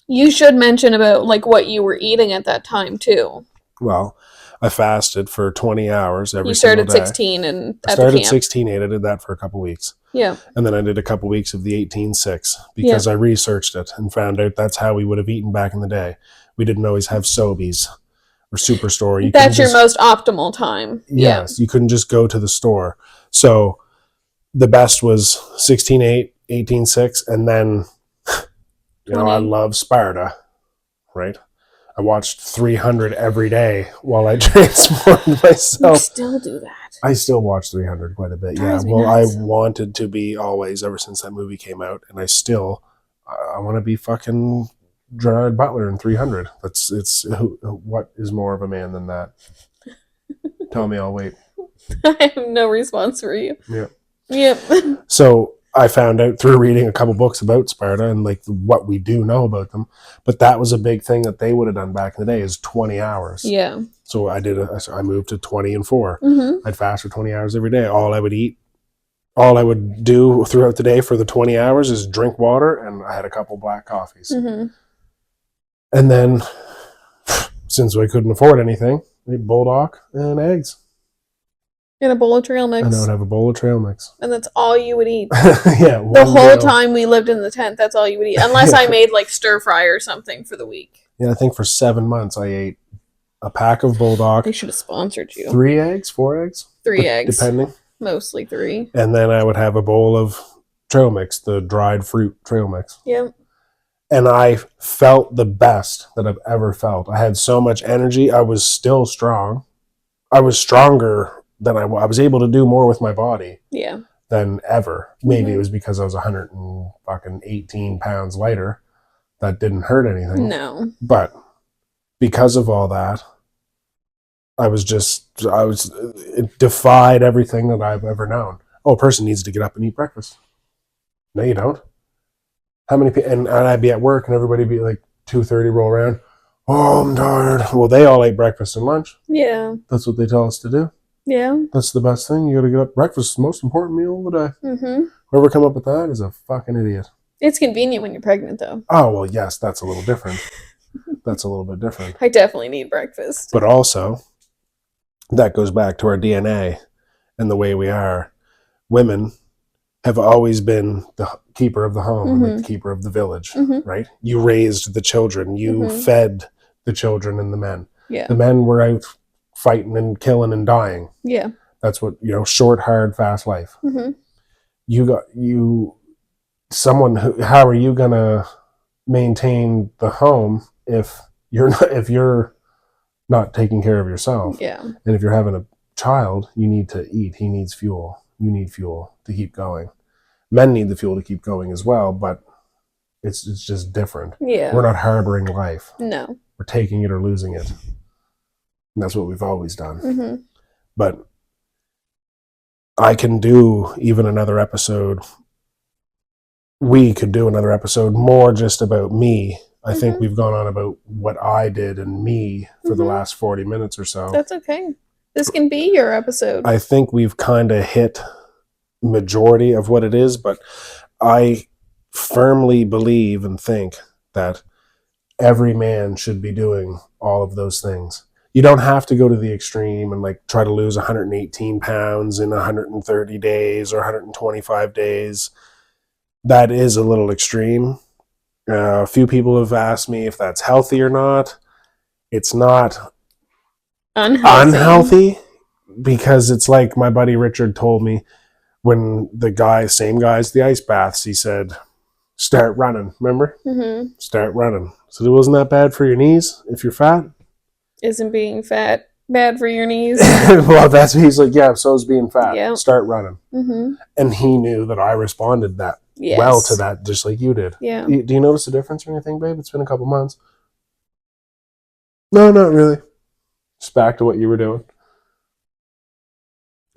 you should mention about like what you were eating at that time too. Well, I fasted for 20 hours every single day. You started 16 and I started 16-8. I did that for a couple weeks. Yeah. And then I did a couple weeks of the 18-6 because I researched it and found out that's how we would have eaten back in the day. We didn't always have Sobeys or Superstore. That's your most optimal time. Yes. You couldn't just go to the store. So the best was 16-8, 18-6, and then, I love Sparta, right? I watched 300 every day while I transformed myself. You still do that. I still watch 300 quite a bit. Yeah. Well, I wanted to be always ever since that movie came out, and I want to be fucking Gerard Butler in 300. What is more of a man than that? Tell me, I'll wait. I have no response for you. Yeah. Yep. So I found out through reading a couple books about Sparta and like what we do know about them, but that was a big thing that they would have done back in the day is 20 hours. Yeah. So I moved to 20 and 4. Mm-hmm. I'd fast for 20 hours every day. All I would do throughout the day for the 20 hours is drink water, and I had a couple black coffees. Mm-hmm. And then, since we couldn't afford anything, we ate bulldog and eggs. In a bowl of trail mix. And I would have a bowl of trail mix. And that's all you would eat. Yeah. The whole time we lived in the tent, that's all you would eat. Unless I made like stir fry or something for the week. Yeah, I think for 7 months I ate a pack of bulldog. They should have sponsored you. 3 eggs, 4 eggs? 3 eggs. Depending. Mostly 3. And then I would have a bowl of trail mix, the dried fruit trail mix. Yep. And I felt the best that I've ever felt. I had so much energy. I was still strong. I was stronger than I was able to do more with my body. Yeah. Than ever. Maybe it was because I was 118 pounds lighter. That didn't hurt anything. No. But because of all that, it defied everything that I've ever known. Oh, a person needs to get up and eat breakfast. No, you don't. How many people, and I'd be at work and everybody would be like 2:30 roll around. Oh, I'm tired. Well, they all ate breakfast and lunch. Yeah. That's what they tell us to do. Yeah. That's the best thing. You got to get up. Breakfast is the most important meal of the day. Mm-hmm. Whoever come up with that is a fucking idiot. It's convenient when you're pregnant, though. Oh, well, yes, that's a little different. That's a little bit different. I definitely need breakfast. But also, that goes back to our DNA and the way we are. Women have always been the keeper of the home, like the keeper of the village, right? You raised the children. You fed the children and the men. Yeah. The men were out fighting and killing and dying. Yeah. That's what, short, hard, fast life. Mm-hmm. How are you going to maintain the home if you're not taking care of yourself? Yeah. And if you're having a child, you need to eat. He needs fuel. You need fuel to keep going. Men need the fuel to keep going as well, but it's just different. Yeah. We're not harboring life. No. We're taking it or losing it. And that's what we've always done. Mm-hmm. But I can do even another episode. We could do another episode more just about me. I think we've gone on about what I did and me for the last 40 minutes or so. That's okay. This can be your episode. I think we've kind of hit majority of what it is, but I firmly believe and think that every man should be doing all of those things. You don't have to go to the extreme and like try to lose 118 pounds in 130 days or 125 days. That is a little extreme. A few people have asked me if that's healthy or not. It's not unhealthy because it's like my buddy Richard told me when same guys, the ice baths, he said, start running. Remember? Mm-hmm. Start running. So it wasn't that bad for your knees if you're fat? Isn't being fat bad for your knees? Well, that's what he's like, yeah, so is being fat. Yeah. Start running. Mm-hmm. And he knew that I responded well to that, just like you did. Yeah. Do you notice a difference or anything, babe? It's been a couple months. No, not really. Just back to what you were doing.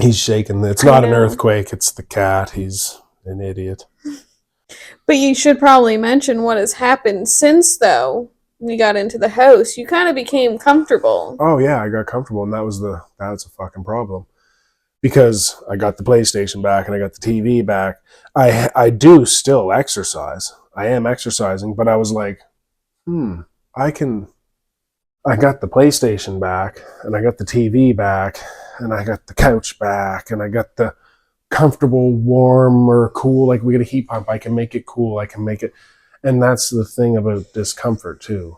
He's shaking. It's not an earthquake. It's the cat. He's an idiot. But you should probably mention what has happened since, though, we got into the house. You kind of became comfortable. Oh, yeah, I got comfortable, and that's a fucking problem. Because I got the PlayStation back and I got the TV back. I do still exercise. I am exercising, but I was like, I got the PlayStation back and I got the TV back and I got the couch back and I got the comfortable, warm or cool, like we get a heat pump. I can make it cool. I can make it. And that's the thing about discomfort too.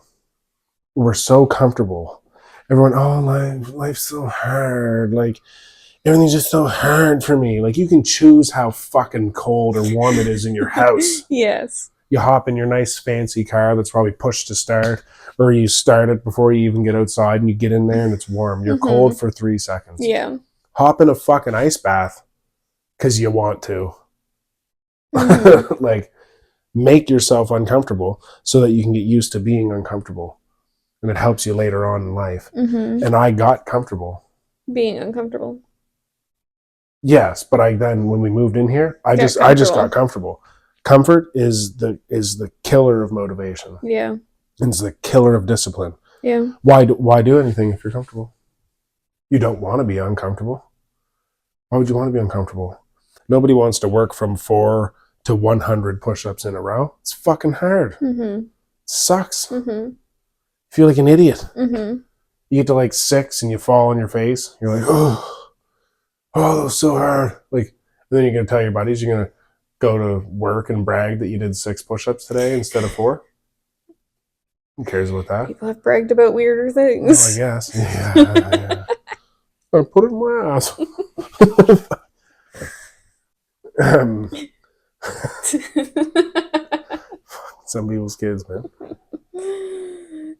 We're so comfortable. Everyone, life's so hard. Like, everything's just so hard for me. Like, you can choose how fucking cold or warm it is in your house. Yes. You hop in your nice fancy car that's probably pushed to start, or you start it before you even get outside and you get in there and it's warm. You're cold for 3 seconds. Yeah. Hop in a fucking ice bath because you want to. Like, make yourself uncomfortable so that you can get used to being uncomfortable. And it helps you later on in life. And I got comfortable. Being uncomfortable. Yes, but when we moved in here, I just got comfortable. Comfort is the killer of motivation. Yeah. It's the killer of discipline. Yeah. Why do anything if you're comfortable? You don't want to be uncomfortable. Why would you want to be uncomfortable? Nobody wants to work from 4 to 100 push-ups in a row. It's fucking hard. It sucks. You feel like an idiot. You get to like 6 and you fall on your face. You're like, oh, that was so hard. Like, and then you're going to tell your buddies you're going to go to work and brag that you did 6 push-ups today instead of 4. Who cares about that? People have bragged about weirder things. Oh, I guess. Yeah. I put it in my ass. Some people's kids, man.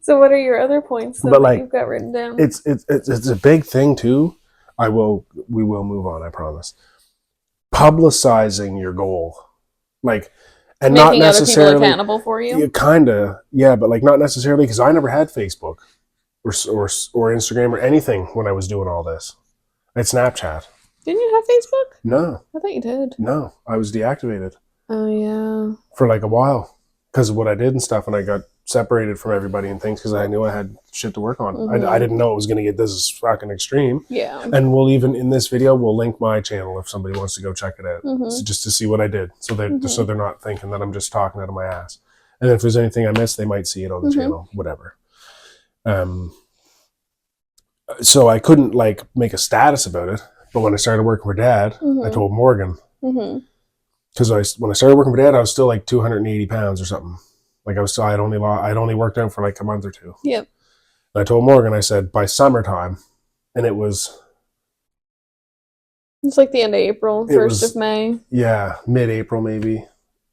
So what are your other points that you've got written down? It's a big thing too. We will move on, I promise. Publicizing your goal. Like, and making not necessarily other people accountable for you. Kinda, yeah, but like not necessarily because I never had Facebook or Instagram or anything when I was doing all this. I had Snapchat. Didn't you have Facebook? No. I thought you did. No, I was deactivated. Oh yeah. For like a while because of what I did and stuff, and I got separated from everybody and things because I knew I had shit to work on. I didn't know it was going to get this fucking extreme. Yeah. And we'll even in this video we'll link my channel if somebody wants to go check it out, just to see what I did, so they're not thinking that I'm just talking out of my ass. And if there's anything I missed, they might see it on the channel, whatever. So I couldn't like make a status about it, but when I started working for Dad, I told Morgan because when I started working for Dad, I was still like 280 pounds or something. Like I'd only worked out for like a month or 2. Yep. And I told Morgan, I said, by summertime, and it was It's like the end of April, it 1st of was May. yeah, mid-April maybe, late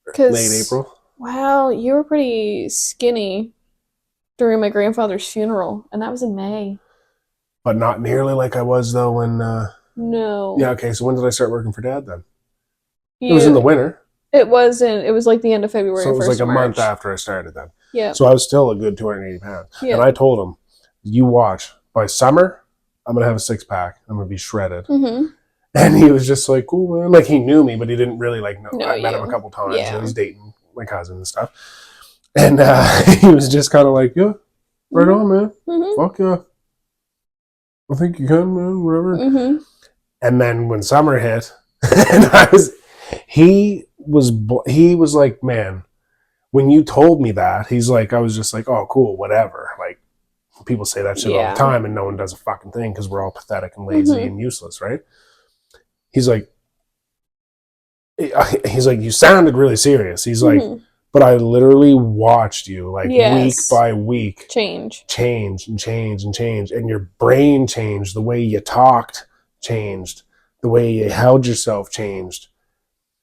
Because, April, wow, you were pretty skinny during my grandfather's funeral, and that was in May. but not nearly like I was though when. Yeah, No. okay. So when did I start working for Dad then? It was in the You, winter, it wasn't, it was like the end of so February, it was like 1st a of month March. after I started then. Yeah. So I was still a good 280 pounds, and Yeah. I told him, "You watch. By summer, I'm gonna have a 6-pack. I'm gonna be shredded." Mm-hmm. And he was just like, "Cool, man." Like he knew me, but he didn't really like know. No, I met him a you. couple times. You know, Yeah. he's dating my cousin and stuff, and he was just kind of like, "Yeah, right Mm-hmm. on, man. Mm-hmm. Fuck yeah, I think you can, man. Whatever." Mm-hmm. And then when summer hit, and he was like, "Man, when you told me that," he's like, I was just like, "Oh, cool, whatever." Like people say that shit all the Yeah. time, and no one does a fucking thing because we're all pathetic and lazy Mm-hmm. and useless, right? He's like, you sounded really serious. He's like, Mm-hmm. but I literally watched you like week Yes. by week Change. change and change and change, and your brain changed, the way you talked changed, the way you held yourself changed.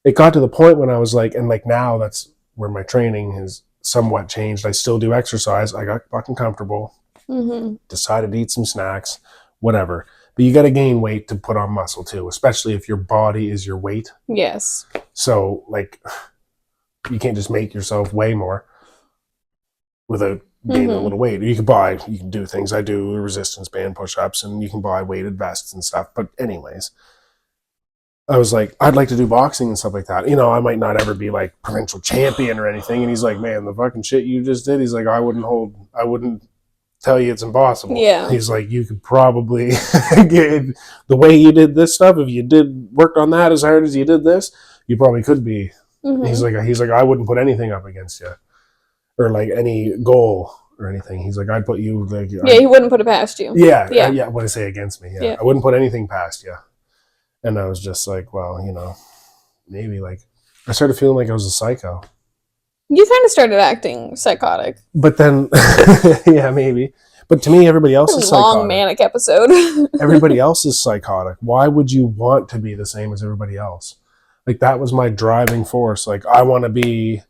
It got to the point when I was like, and like now that's where my training has somewhat changed. I still do exercise. I got fucking comfortable, Mm-hmm. decided to eat some snacks, whatever. But you got to gain weight to put on muscle too, especially if your body is your weight. Yes. So like, you can't just make yourself weigh more without gaining a Mm-hmm. little weight. You can do things. I do resistance band push-ups, and you can buy weighted vests and stuff. But anyways, I was like, I'd like to do boxing and stuff like that. You know, I might not ever be like provincial champion or anything. And he's like, man, the fucking shit you just did. He's like, I wouldn't tell you it's impossible. Yeah. He's like, you could probably get the way you did this stuff. If you did worked on that as hard as you did this, you probably could be. Mm-hmm. He's like, I wouldn't put anything up against you, or like any goal or anything. He's like, I'd put you like, Yeah, he wouldn't put it past you. Yeah. yeah. What I say against me, yeah, Yeah. I wouldn't put anything past you. And I was just like, well, you know, maybe like I started feeling like I was a psycho. You kind of started acting psychotic. But then, yeah, maybe. But to me, everybody else Pretty is long psychotic. manic episode. Everybody else is psychotic. Why would you want to be the same as everybody else? Like that was my driving force. Like I want to be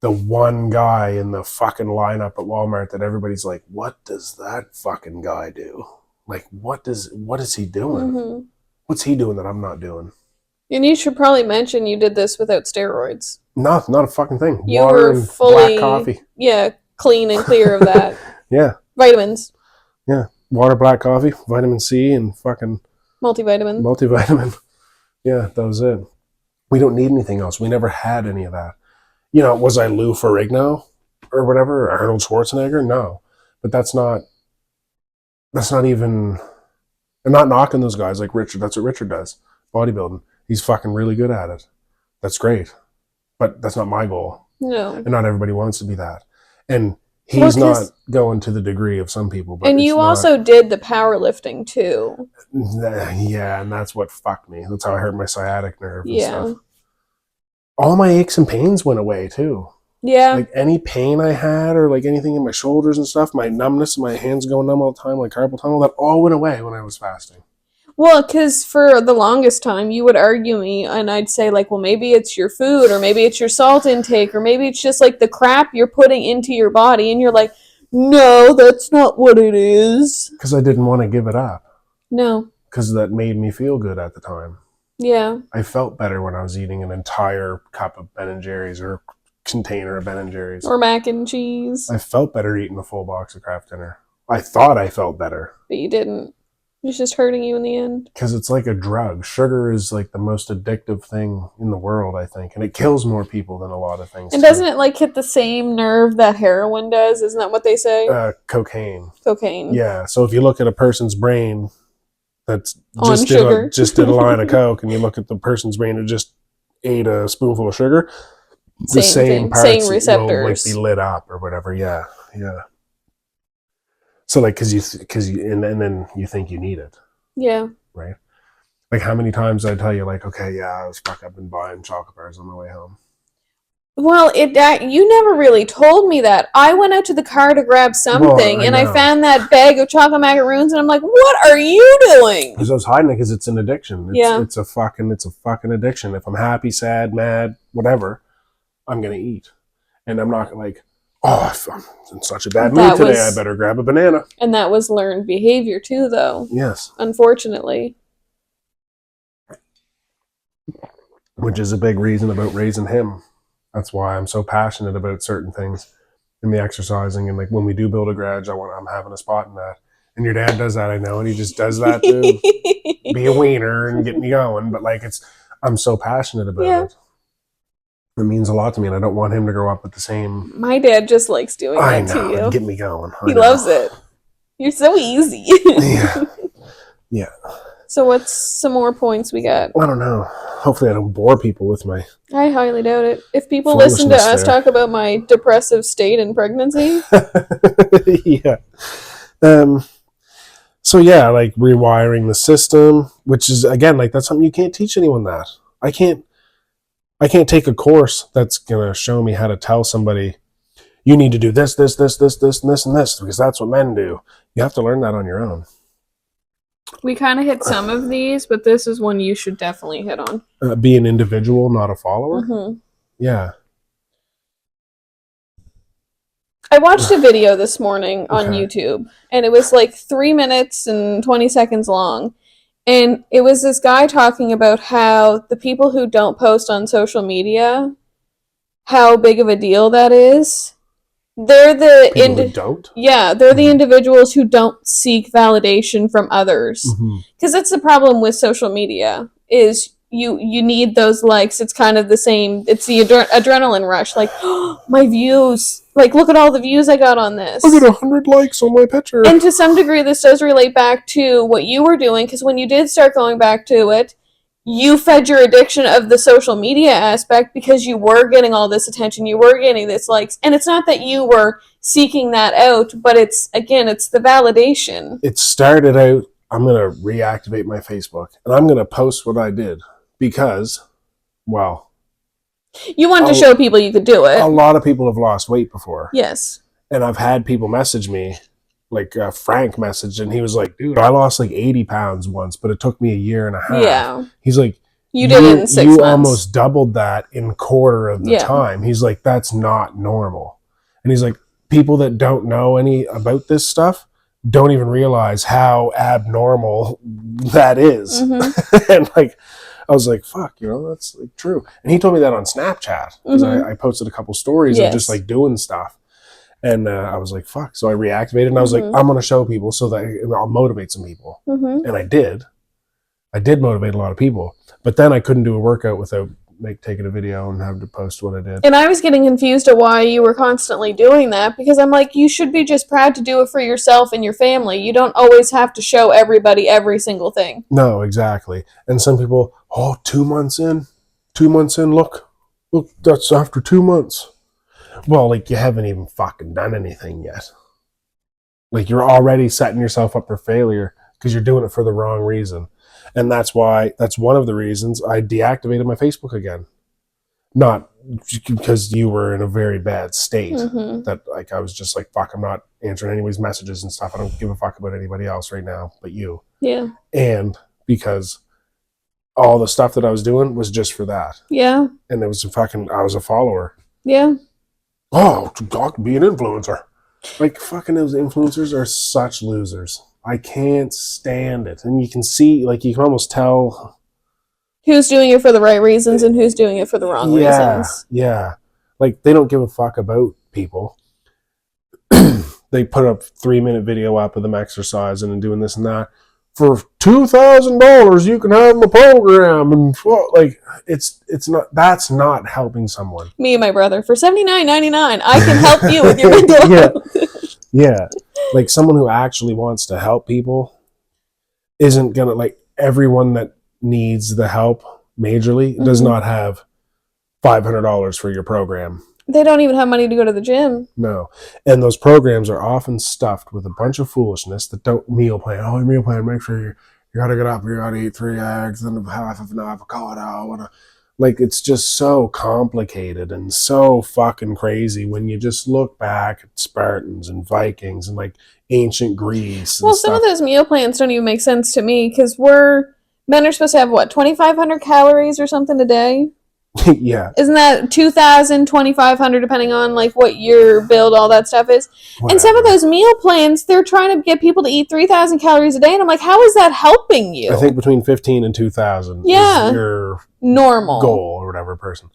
the one guy in the fucking lineup at Walmart that everybody's like, what does that fucking guy do? Like, what is he doing? Mm-hmm. What's he doing that I'm not doing? And you should probably mention you did this without steroids. No, not a fucking thing. You Water were and fully, black coffee. yeah, clean and clear of that. Yeah. Vitamins, Yeah. Water, black coffee, vitamin C, and fucking multivitamin. multivitamin. Yeah, that was it. We don't need anything else. We never had any of that. You know, was I Lou Ferrigno or whatever, or Arnold Schwarzenegger? No. But that's not even, I'm not knocking those guys like Richard. That's what Richard does. Bodybuilding. He's fucking really good at it. That's great. But that's not my goal. No. And not everybody wants to be that. And he's not going to the degree of some people. But and you also did the powerlifting too. Yeah, and that's what fucked me. That's how I hurt my sciatic nerve and Yeah. stuff. All my aches and pains went away too. Yeah. Like any pain I had, or like anything in my shoulders and stuff, my numbness, my hands going numb all the time, like carpal tunnel, that all went away when I was fasting. Well, because for the longest time, you would argue me, and I'd say, like, well, maybe it's your food, or maybe it's your salt intake, or maybe it's just like the crap you're putting into your body. And you're like, no, that's not what it is. Because I didn't want to give it up. No. Because that made me feel good at the time. Yeah. I felt better when I was eating an entire cup of Ben & Jerry's or container of Ben & Jerry's. Or mac and cheese. I felt better eating a full box of Kraft Dinner. I thought I felt better. But you didn't. It's just hurting you in the end. Because it's like a drug. Sugar is like the most addictive thing in the world, I think. And it kills more people than a lot of things. And doesn't it like hit the same nerve that heroin does? Isn't that what they say? Cocaine. Cocaine. Yeah. So if you look at a person's brain that's on sugar, just did a line of Coke, and you look at the person's brain that just ate a spoonful of sugar, the same parts same receptors will like be lit up or whatever. Yeah. Yeah. So like, because you, and then you think you need it. Yeah. Right. Like how many times did I tell you like, okay, yeah, I was fuck, I've been buying chocolate bars on my way home. Well, you never really told me that. I went out to the car to grab Well, something, I and I know. found that bag of chocolate macaroons, and I'm like, "What are you doing?" Because I was hiding it because it's an addiction. Yeah, It's a fucking addiction. If I'm happy, sad, mad, whatever, I'm gonna eat, and I'm not like, oh, if I'm in such a bad mood that today, I was better grab a banana. and that was learned behavior too, though. Yes, Unfortunately, which is a big reason about raising him. That's why I'm so passionate about certain things in the exercising, and like when we do build a garage, I'm having a spot in that. And your dad does that, I know, and he just does that to be a wiener and get me going. But like I'm so passionate about yeah. it. It means a lot to me, and I don't want him to grow up with the same. My dad just likes doing I that to know, it'd you. get me going. I He know. loves it. You're so easy. Yeah, yeah. So what's some more points we got? I don't know. Hopefully, I don't bore people with my I highly doubt it. If people listen to foolishness us there. talk about my depressive state in pregnancy, Yeah. Um. So yeah, like rewiring the system, which is again like that's something you can't teach anyone that. I can't. I can't take a course that's gonna show me how to tell somebody you need to do this, this, this, this, this, and this, and this because that's what men do. You have to learn that on your own. we kind of hit some of these, but this is one you should definitely hit on. Be an individual, not a follower. Mm-hmm. Yeah. I watched a video this morning on Okay. YouTube, and it was like 3 minutes and 20 seconds long. And it was this guy talking about how the people who don't post on social media, how big of a deal that is. They're the People who don't. yeah, they're the Mhm. individuals who don't seek validation from others. Mm-hmm. Because that's the problem with social media is you need those likes. It's kind of the same. It's the adrenaline rush. Like, oh, my views. Like, look at all the views I got on this. I got 100 likes on my picture. And to some degree, this does relate back to what you were doing. Because when you did start going back to it, you fed your addiction of the social media aspect because you were getting all this attention, you were getting this likes, and it's not that you were seeking that out, but it's the validation. It started out, I'm going to reactivate my Facebook and I'm going to post what I did because, well, You wanted to show people you could do it. A lot of people have lost weight before. Yes. And I've had people message me, like Frank messaged, and he was like, dude, I lost like 80 pounds once, but it took me a year and a half. Yeah. He's like, you did it in 6 months. You almost doubled that in a quarter of the time. He's like, that's not normal. And he's like, people that don't know any about this stuff don't even realize how abnormal that is. Mm-hmm. And like, I was like, fuck, that's like true. And he told me that on Snapchat because I posted a couple stories of just like doing stuff. And I was like, fuck. So I reactivated and I was like, I'm going to show people so that I'll motivate some people. Mm-hmm. And I did. I did motivate a lot of people. But then I couldn't do a workout without taking a video and having to post what I did. And I was getting confused at why you were constantly doing that because I'm like, you should be just proud to do it for yourself and your family. You don't always have to show everybody every single thing. No, exactly. And some people, 2 months in, look, that's after 2 months. Well, like you haven't even fucking done anything yet. Like you're already setting yourself up for failure because you're doing it for the wrong reason. And that's one of the reasons I deactivated my Facebook again. Not because you were in a very bad state that like I was just like, fuck, I'm not answering anybody's messages and stuff. I don't give a fuck about anybody else right now but you. Yeah. And because all the stuff that I was doing was just for that. Yeah. And it was I was a follower. Yeah. Oh, God, be an influencer. Like, fucking those influencers are such losers. I can't stand it. And you can see, like, you can almost tell who's doing it for the right reasons and who's doing it for the wrong reasons. Yeah. Like, they don't give a fuck about people. They put up 3-minute video up of them exercising and doing this and that. For $2,000, you can have my program, and like that's not helping someone. Me and my brother for $79.99. I can help you with your mental health. Yeah, like someone who actually wants to help people isn't gonna like everyone that needs the help majorly does not have $500 for your program. They don't even have money to go to the gym. No. And those programs are often stuffed with a bunch of foolishness that don't meal plan. Oh, meal plan, make sure you got to get up, you got to eat 3 eggs and half of an avocado. Like, it's just so complicated and so fucking crazy when you just look back at Spartans and Vikings and like ancient Greece and Well, some of stuff. those meal plans don't even make sense to me because men are supposed to have what, 2,500 calories or something a day? Yeah, Isn't that 2,000, 2,500, depending on like what your build, all that stuff is? whatever. And some of those meal plans, they're trying to get people to eat 3,000 calories a day, and I'm like, how is that helping you? I think between 15 and 2,000 Yeah. is your Normal goal or whatever person.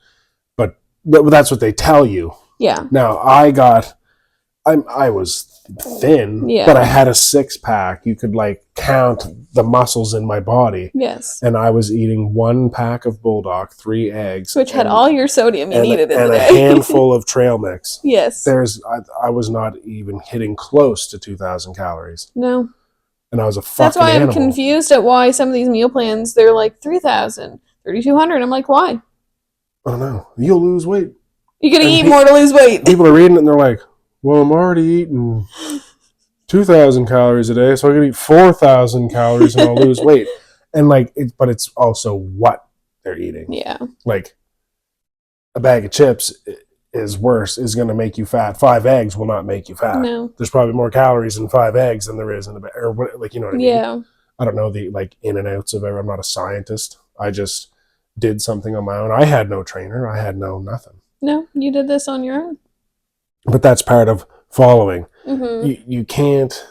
But that's what they tell you. Yeah. Now I was thin, Yeah. but I had a 6-pack. You could like count the muscles in my body. Yes. And I was eating 1 pack of Bulldog, 3 eggs, Which had all your sodium you needed in and the a day. handful of trail mix. Yes. I was not even hitting close to 2,000 calories. No. And I was a fucking That's why animal. I'm confused at why some of these meal plans, they're like 3,000, 3,200. I'm like, why? I don't know. You'll lose weight. You gotta eat more to lose weight. People are reading it and they're like, well, I'm already eating 2,000 calories a day, so I can eat 4,000 calories and I'll lose weight. And like, but it's also what they're eating. Yeah. Like, a bag of chips is going to make you fat. 5 eggs will not make you fat. No. There's probably more calories in 5 eggs than there is in a bag, or what, like, you know what I mean? Yeah. I don't know the like in and outs of it. I'm not a scientist. I just did something on my own. I had no trainer. I had no nothing. No, you did this on your own. But that's part of following. Mm-hmm. You can't,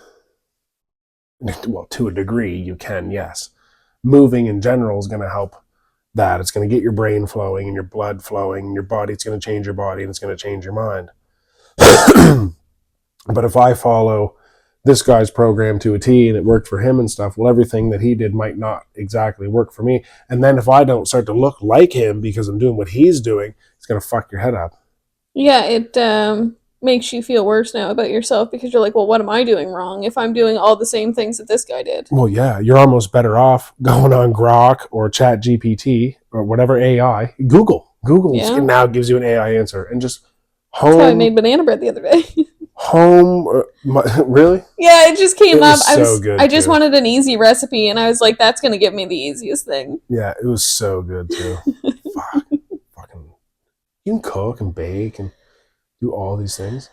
well, to a degree, you can, yes. Moving in general is going to help that. It's going to get your brain flowing and your blood flowing and your body. It's going to change your body and it's going to change your mind. But if I follow this guy's program to a T and it worked for him and stuff, well, everything that he did might not exactly work for me. And then if I don't start to look like him because I'm doing what he's doing, it's going to fuck your head up. Yeah, it makes you feel worse now about yourself because you're like, well, what am I doing wrong if I'm doing all the same things that this guy did? Well, yeah, you're almost better off going on Grok or Chat GPT or whatever AI. Google now gives you an AI answer and just home. That's how I made banana bread the other day. Really? Yeah, it just came up. I just too. Wanted an easy recipe, and I was like, that's gonna give me the easiest thing. Yeah, it was so good too. Fucking, you can cook and bake and do all these things.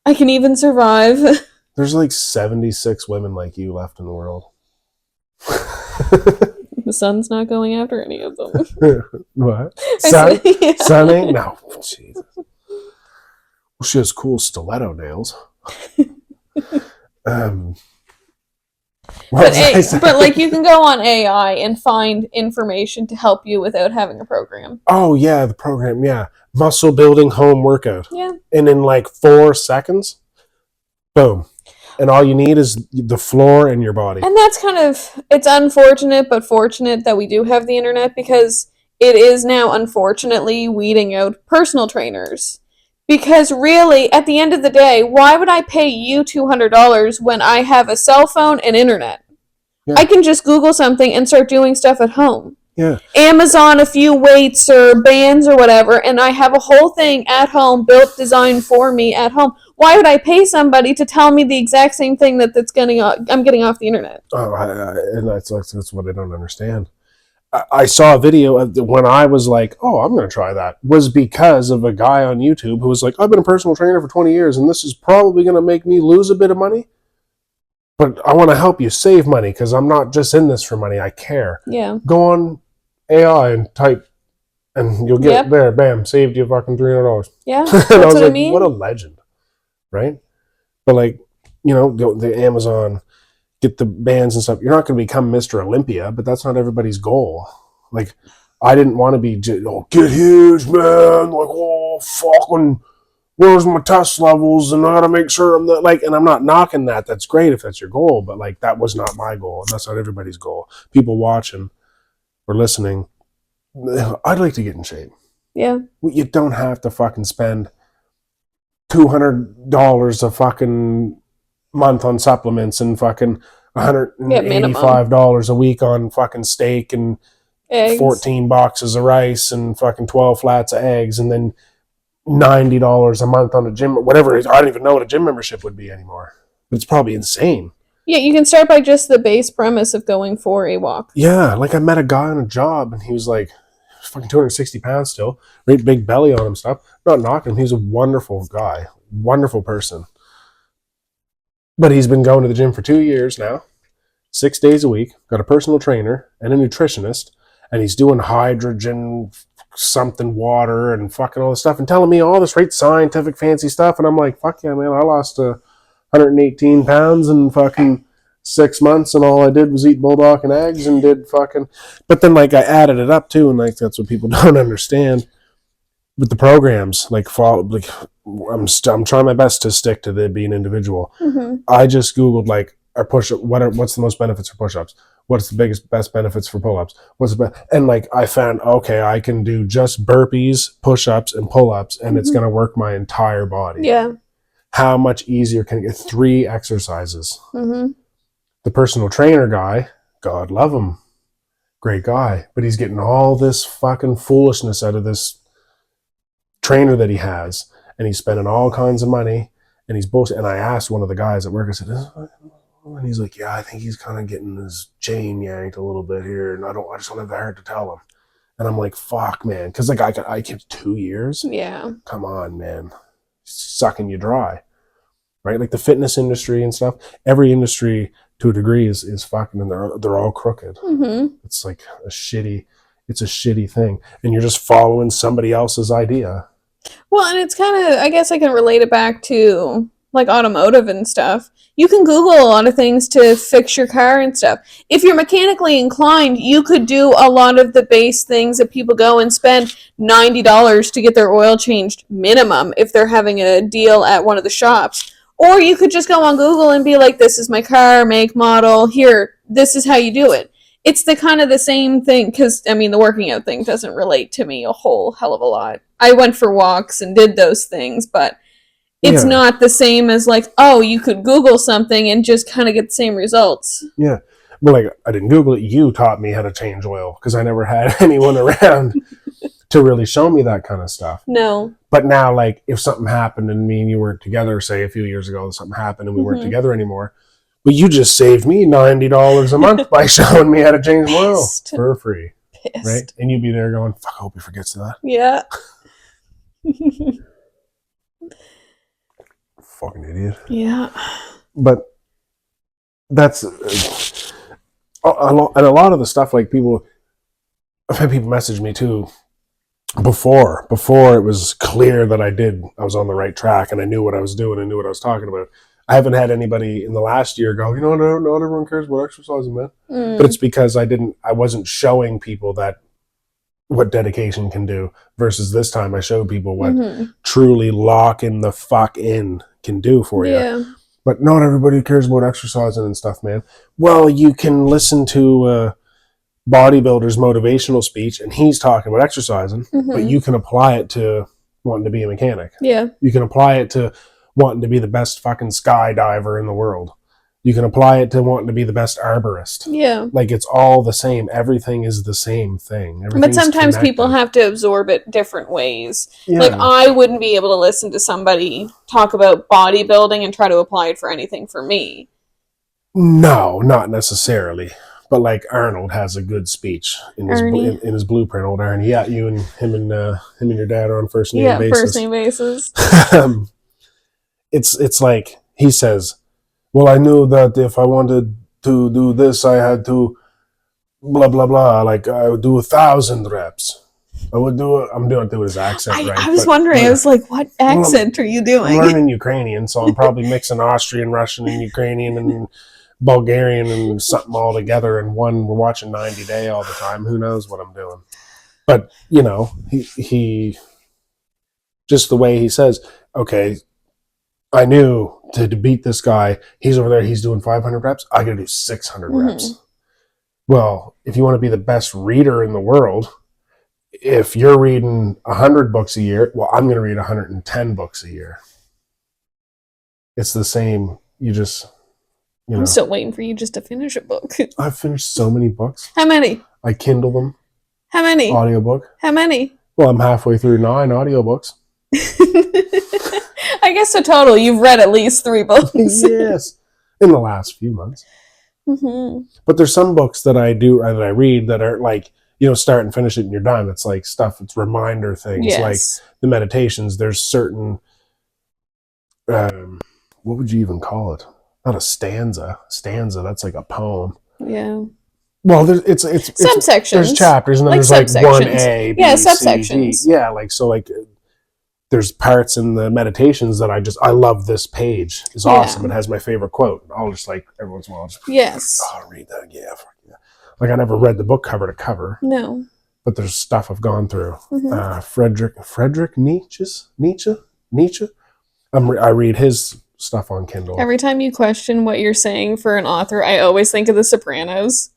I can even survive. There's like 76 women like you left in the world. The sun's not going after any of them. What? Yeah. Sun ain't? No. Jesus. Well, she has cool stiletto nails. But like you can go on AI and find information to help you without having a program. Oh yeah, the program, yeah. Muscle building home workout. Yeah. And in like 4 seconds, boom. And all you need is the floor and your body. And that's it's unfortunate but fortunate that we do have the internet because it is now unfortunately weeding out personal trainers. Because really, at the end of the day, why would I pay you $200 when I have a cell phone and internet? Yeah. I can just Google something and start doing stuff at home. Yeah. Amazon, a few weights or bands or whatever, and I have a whole thing at home, built, designed for me at home. Why would I pay somebody to tell me the exact same thing I'm getting off the internet? Oh, and that's what I don't understand. I saw a video of when I was like, oh, I'm going to try that, was because of a guy on YouTube who was like, I've been a personal trainer for 20 years, and this is probably going to make me lose a bit of money. But I want to help you save money because I'm not just in this for money. I care. Yeah. Go on AI and type, and you'll get it there. Bam, saved you fucking $300. Yeah, that's and I was what like, I mean. What a legend, right? But like, you know, the Amazon, get the bands and stuff. You're not going to become Mr. Olympia, but that's not everybody's goal. Like, I didn't want to be, get huge, man. Like, oh, fucking, where's my test levels? And I got to make sure I'm not, like, and I'm not knocking that. That's great if that's your goal, but, like, that was not my goal, and that's not everybody's goal. People watching or listening, I'd like to get in shape. Yeah. You don't have to fucking spend $200 a fucking month on supplements and fucking $185 a week on fucking steak and eggs. 14 boxes of rice and fucking 12 flats of eggs and then $90 a month on a gym, whatever it is. I don't even know what a gym membership would be anymore. It's probably insane. Yeah, you can start by just the base premise of going for a walk. Yeah, like I met a guy on a job and he was like, fucking 260 pounds still, great big belly on him, stuff. Not knocking him. He's a wonderful guy, wonderful person. But he's been going to the gym for 2 years now, 6 days a week, got a personal trainer and a nutritionist, and he's doing hydrogen something water and fucking all this stuff and telling me all this right scientific fancy stuff. And I'm like, fuck yeah, man, I lost 118 pounds in fucking 6 months, and all I did was eat bulldog and eggs and did fucking. But then like I added it up too, and like that's what people don't understand with the programs. Like follow, like I'm trying my best to stick to the being individual. Mm-hmm. I just googled like our push up. What's the most benefits for push-ups? What's the best benefits for pull-ups? What's the best? And like I found, okay, I can do just burpees, push-ups, and pull-ups, and it's gonna work my entire body. Yeah. How much easier can it get? 3 exercises. Mm-hmm. The personal trainer guy, God love him, great guy, but he's getting all this fucking foolishness out of this trainer that he has, and he's spending all kinds of money, and he's bullshit. And I asked one of the guys at work, I said, and he's like, yeah, I think he's kind of getting his chain yanked a little bit here, and I just don't have the heart to tell him. And I'm like, fuck, man, because like I kept 2 years. Yeah. Come on, man, sucking you dry, right? Like the fitness industry and stuff. Every industry to a degree is fucking, and they're all crooked. Mm-hmm. It's like it's a shitty thing, and you're just following somebody else's idea. Well, and it's kind of, I guess I can relate it back to like automotive and stuff. You can Google a lot of things to fix your car and stuff. If you're mechanically inclined, you could do a lot of the base things that people go and spend $90 to get their oil changed minimum if they're having a deal at one of the shops. Or you could just go on Google and be like, this is my car, make, model, here, this is how you do it. It's the kind of the same thing, because, I mean, the working out thing doesn't relate to me a whole hell of a lot. I went for walks and did those things, but it's not the same as like, oh, you could Google something and just kind of get the same results. Yeah. Well, like, I didn't Google it. You taught me how to change oil, because I never had anyone around to really show me that kind of stuff. No. But now, like, if something happened and me and you weren't together, say a few years ago, something happened and we weren't together anymore, but you just saved me $90 a month by showing me how to change oil for free. Pissed. Right? And you'd be there going, fuck, I hope he forgets that. Yeah. Fucking idiot. Yeah. But that's a lot of the stuff, like I've had people message me too before it was clear that I was on the right track and I knew what I was doing and knew what I was talking about. I haven't had anybody in the last year go, not everyone cares about exercising, man. But it's because I wasn't showing people that what dedication can do, versus this time I showed people what truly locking the fuck in can do for you. Yeah. But not everybody cares about exercising and stuff, man. Well, you can listen to bodybuilder's motivational speech and he's talking about exercising, but you can apply it to wanting to be a mechanic. Yeah. You can apply it to wanting to be the best fucking skydiver in the world. You can apply it to wanting to be the best arborist. Yeah. Like, it's all the same. Everything is the same thing. But sometimes people have to absorb it different ways. Yeah. Like, I wouldn't be able to listen to somebody talk about bodybuilding and try to apply it for anything for me. No, not necessarily. But like Arnold has a good speech in his blueprint. Old Arnie, yeah, you and him and your dad are on first name basis. Yeah, first name basis. It's like he says, well, I knew that if I wanted to do this, I had to blah blah blah. Like I would do 1,000 reps. I would do it. I'm doing his accent right. I was wondering. I was like, what accent are you doing? I'm learning Ukrainian, so I'm probably mixing Austrian, Russian, and Ukrainian, and Bulgarian, and something all together in one. We're watching 90 Day all the time. Who knows what I'm doing? But he just the way he says, okay, I knew to beat this guy. He's over there. He's doing 500 reps. I got to do 600 reps. Well, if you want to be the best reader in the world, if you're reading 100 books a year, well, I'm going to read 110 books a year. It's the same. I'm still waiting for you just to finish a book. I've finished so many books. How many? I Kindle them. How many? Audiobook. How many? Well, I'm halfway through 9 audiobooks. I guess in total you've read at least 3 books. Yes, in the last few months. But there's some books that I read that are like, start and finish it and you're done. It's like stuff, it's reminder things. Like Yes. the meditations, there's certain, what would you even call it? Not a stanza. Stanza, that's like a poem. Yeah. Well, it's Subsections. there's chapters, and then Like there's like subsections. 1A, B, Yeah, C, D. subsections. Yeah, like so like there's parts in the meditations that I love. This page is awesome. Yeah. It has my favorite quote. I'll just like every once in a while, Yes. I'll read that. Yeah, fuck yeah. Like I never read the book cover to cover, No. but there's stuff I've gone through. Mm-hmm. Friedrich Nietzsche. I read his stuff on Kindle. Every time you question what you're saying for an author, I always think of The Sopranos.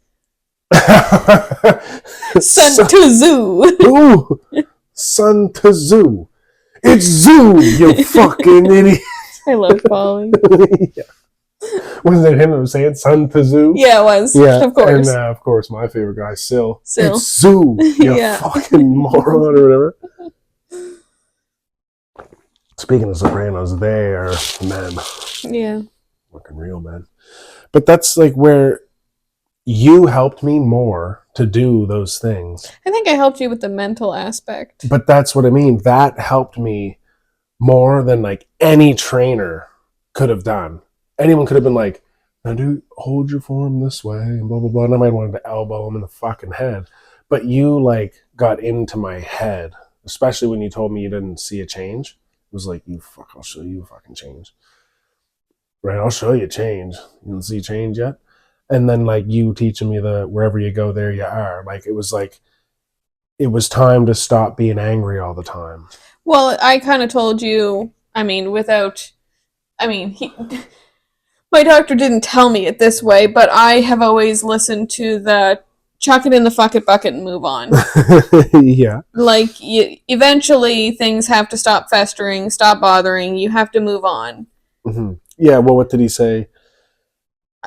Sun Tzu. Ooh, Sun Tzu. It's Zoo, you fucking idiot. I love Polly. Yeah. Wasn't it him that was saying Sun Tzu? Yeah, it was. Yeah, Of course. And of course, my favorite guy, Syl. Syl. It's Zoo, you Yeah. fucking moron or whatever. Speaking of Sopranos, they are men. Yeah. Fucking real men. But that's like where you helped me more to do those things. I think I helped you with the mental aspect. But that's what I mean. That helped me more than like any trainer could have done. Anyone could have been like, now do hold your form this way and blah, blah, blah. And I might have wanted to elbow him in the fucking head. But you like got into my head, especially when you told me you didn't see a change. It was like, I'll show you a fucking change. Right? I'll show you change. You didn't see change yet? And then like you teaching me the wherever you go, there you are. Like it was time to stop being angry all the time. Well, I kind of told you, my doctor didn't tell me it this way, but I have always listened to the chuck it in the fuck it bucket and move on. Yeah. Like, eventually things have to stop festering, stop bothering, you have to move on. Mm-hmm. Yeah, well, what did he say?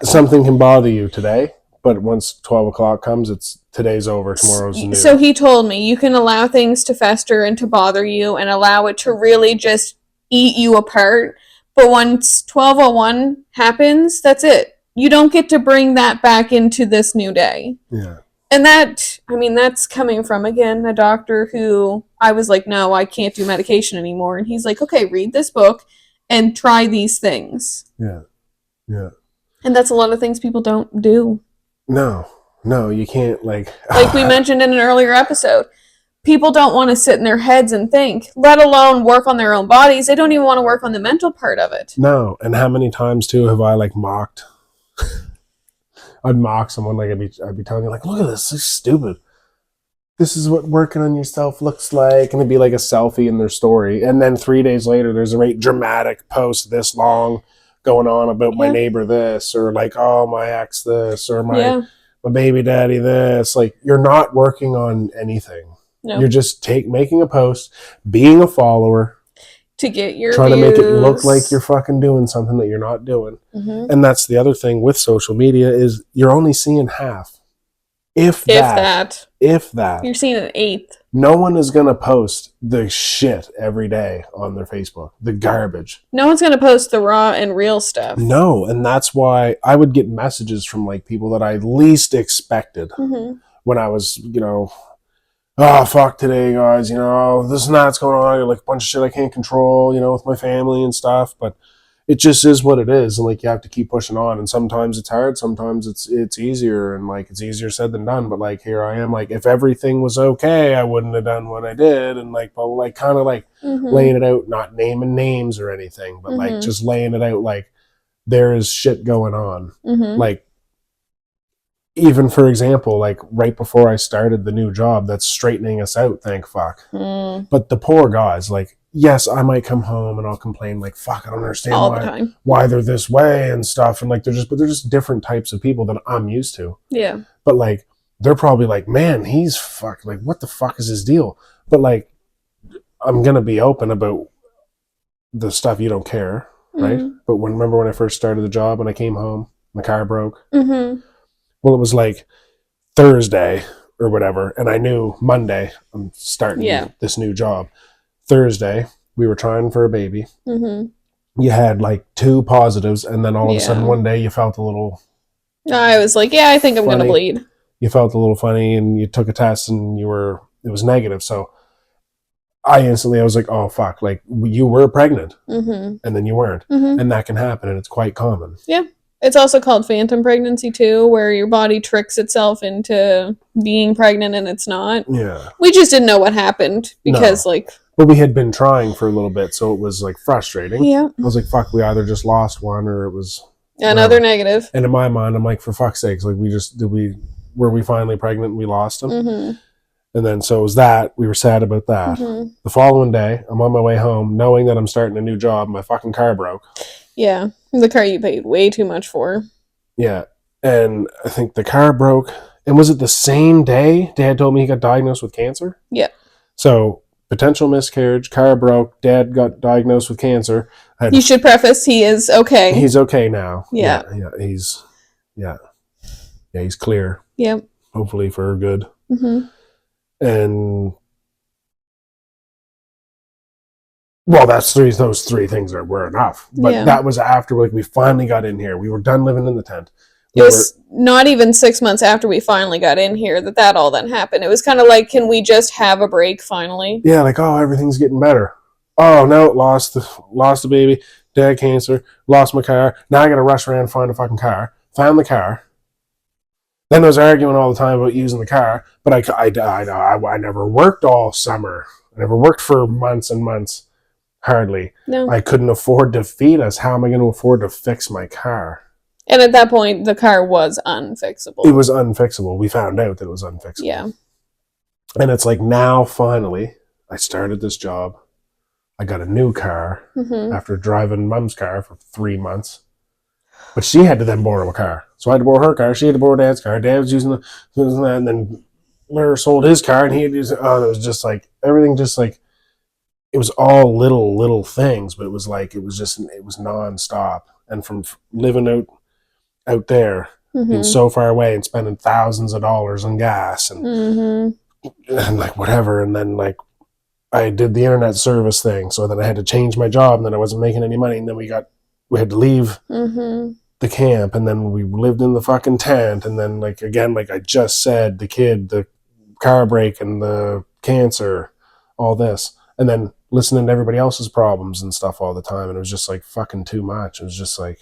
Something can bother you today, but once 12 o'clock comes, it's today's over, tomorrow's new. So he told me, you can allow things to fester and to bother you and allow it to really just eat you apart. But once 12:01 happens, that's it. You don't get to bring that back into this new day. Yeah. And that's coming from, again, a doctor who I was like, no, I can't do medication anymore. And he's like, okay, read this book and try these things. Yeah. Yeah. And that's a lot of things people don't do. No, you can't like we mentioned in an earlier episode. People don't want to sit in their heads and think, let alone work on their own bodies. They don't even want to work on the mental part of it. No, and how many times too have I like mocked? I'd mock someone, like I'd be telling you like, look at this is stupid. This is what working on yourself looks like, and it'd be like a selfie in their story, and then 3 days later, there's a very dramatic post this long going on about my neighbor this, or like, oh, my ex this, or my baby daddy this. Like, you're not working on anything. No. You're just making a post, being a follower, to get your trying views. To make it look like you're fucking doing something that you're not doing. Mm-hmm. And that's the other thing with social media is you're only seeing half. If that. You're seeing an eighth. No one is going to post the shit every day on their Facebook. The garbage. No one's going to post the raw and real stuff. No, and that's why I would get messages from like people that I least expected when I was, oh, fuck today, guys, this and that's going on. Like a bunch of shit I can't control, with my family and stuff. But it just is what it is. And like, you have to keep pushing on. And sometimes it's hard. Sometimes it's easier. And like, it's easier said than done. But like, here I am, like, if everything was okay, I wouldn't have done what I did. And like, but like, kind of like laying it out, not naming names or anything, but like just laying it out. Like, there is shit going on. Like, even for example, like right before I started the new job, that's straightening us out, thank fuck. But the poor guys, like, yes, I might come home and I'll complain, like, fuck, I don't understand why they're this way and stuff. And like, they're just different types of people than I'm used to. Yeah. But like, they're probably like, man, he's fucked. Like, what the fuck is his deal? But like, I'm going to be open about the stuff you don't care, right? But remember when I first started the job and I came home, my car broke? Well, it was like Thursday or whatever, and I knew Monday I'm starting this new job. Thursday, we were trying for a baby. You had like 2 positives, and then all of a sudden one day you felt a little... I was like, I think I'm going to bleed. you felt a little funny and you took a test and it was negative. So I was like, oh fuck, like you were pregnant and then you weren't. And that can happen and it's quite common. Yeah. It's also called phantom pregnancy too, where your body tricks itself into being pregnant and it's not. Yeah. We just didn't know what happened because but we had been trying for a little bit, so it was like frustrating. Yeah. I was like, fuck, we either just lost one or it was another negative. And in my mind, I'm like, for fuck's sakes, like were we finally pregnant and we lost him? And then so it was that. We were sad about that. The following day, I'm on my way home, knowing that I'm starting a new job. My fucking car broke. Yeah. The car you paid way too much for. Yeah. And I think the car broke. And was it the same day Dad told me he got diagnosed with cancer? Yeah. So potential miscarriage, car broke, Dad got diagnosed with cancer. You should preface he is okay. He's okay now. Yeah. He's clear. Yep. Hopefully for good. And well, those three things were enough. But that was after we finally got in here. We were done living in the tent. It was not even 6 months after we finally got in here that all then happened. It was kind of like, can we just have a break finally? Yeah, like, oh, everything's getting better. Oh, no, lost the baby, Dad cancer, lost my car. Now I got to rush around and find a fucking car. Found the car. Then I was arguing all the time about using the car, but I never worked all summer. I never worked for months and months, hardly. No. I couldn't afford to feed us. How am I going to afford to fix my car? And at that point, the car was unfixable. It was unfixable. We found out that it was unfixable. Yeah. And it's like, now, finally, I started this job. I got a new car after driving Mom's car for 3 months. But she had to then borrow a car. So I had to borrow her car. She had to borrow Dad's car. Dad was using that. And then Larry sold his car. And he had used it. Oh, it was just like, everything just like, it was all little things. But it was like, it was nonstop. And from living out there, being so far away and spending thousands of dollars on gas and like whatever. And then like, I did the internet service thing. So then I had to change my job and then I wasn't making any money. And then we had to leave the camp, and then we lived in the fucking tent, and then like again, like I just said, the kid, the car break and the cancer, all this, and then listening to everybody else's problems and stuff all the time, and it was just like fucking too much. It was just like,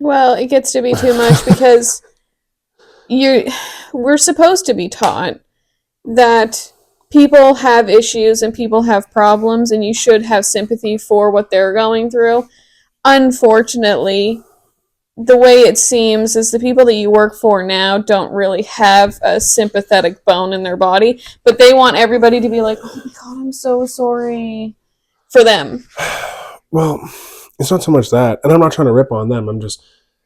well, it gets to be too much because we're supposed to be taught that people have issues and people have problems and you should have sympathy for what they're going through. Unfortunately, the way it seems is the people that you work for now don't really have a sympathetic bone in their body, but they want everybody to be like, oh my God, I'm so sorry for them. Well, it's not so much that, and I'm not trying to rip on them. I'm just,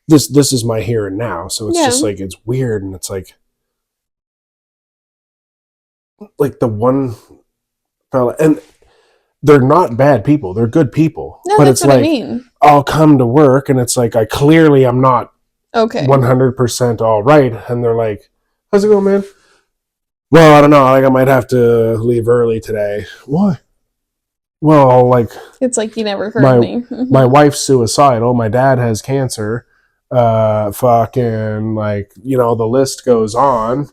this is my here and now. So it's just like, it's weird. And it's like the one fella, and they're not bad people. They're good people. No, but that's it's what like, I mean. I'll come to work and it's like, I'm not okay 100% all right. And they're like, how's it going, man? Well, I don't know. Like I might have to leave early today. Why? Well, like, it's like you never heard me. My wife's suicidal. My dad has cancer. Fucking like, the list goes on.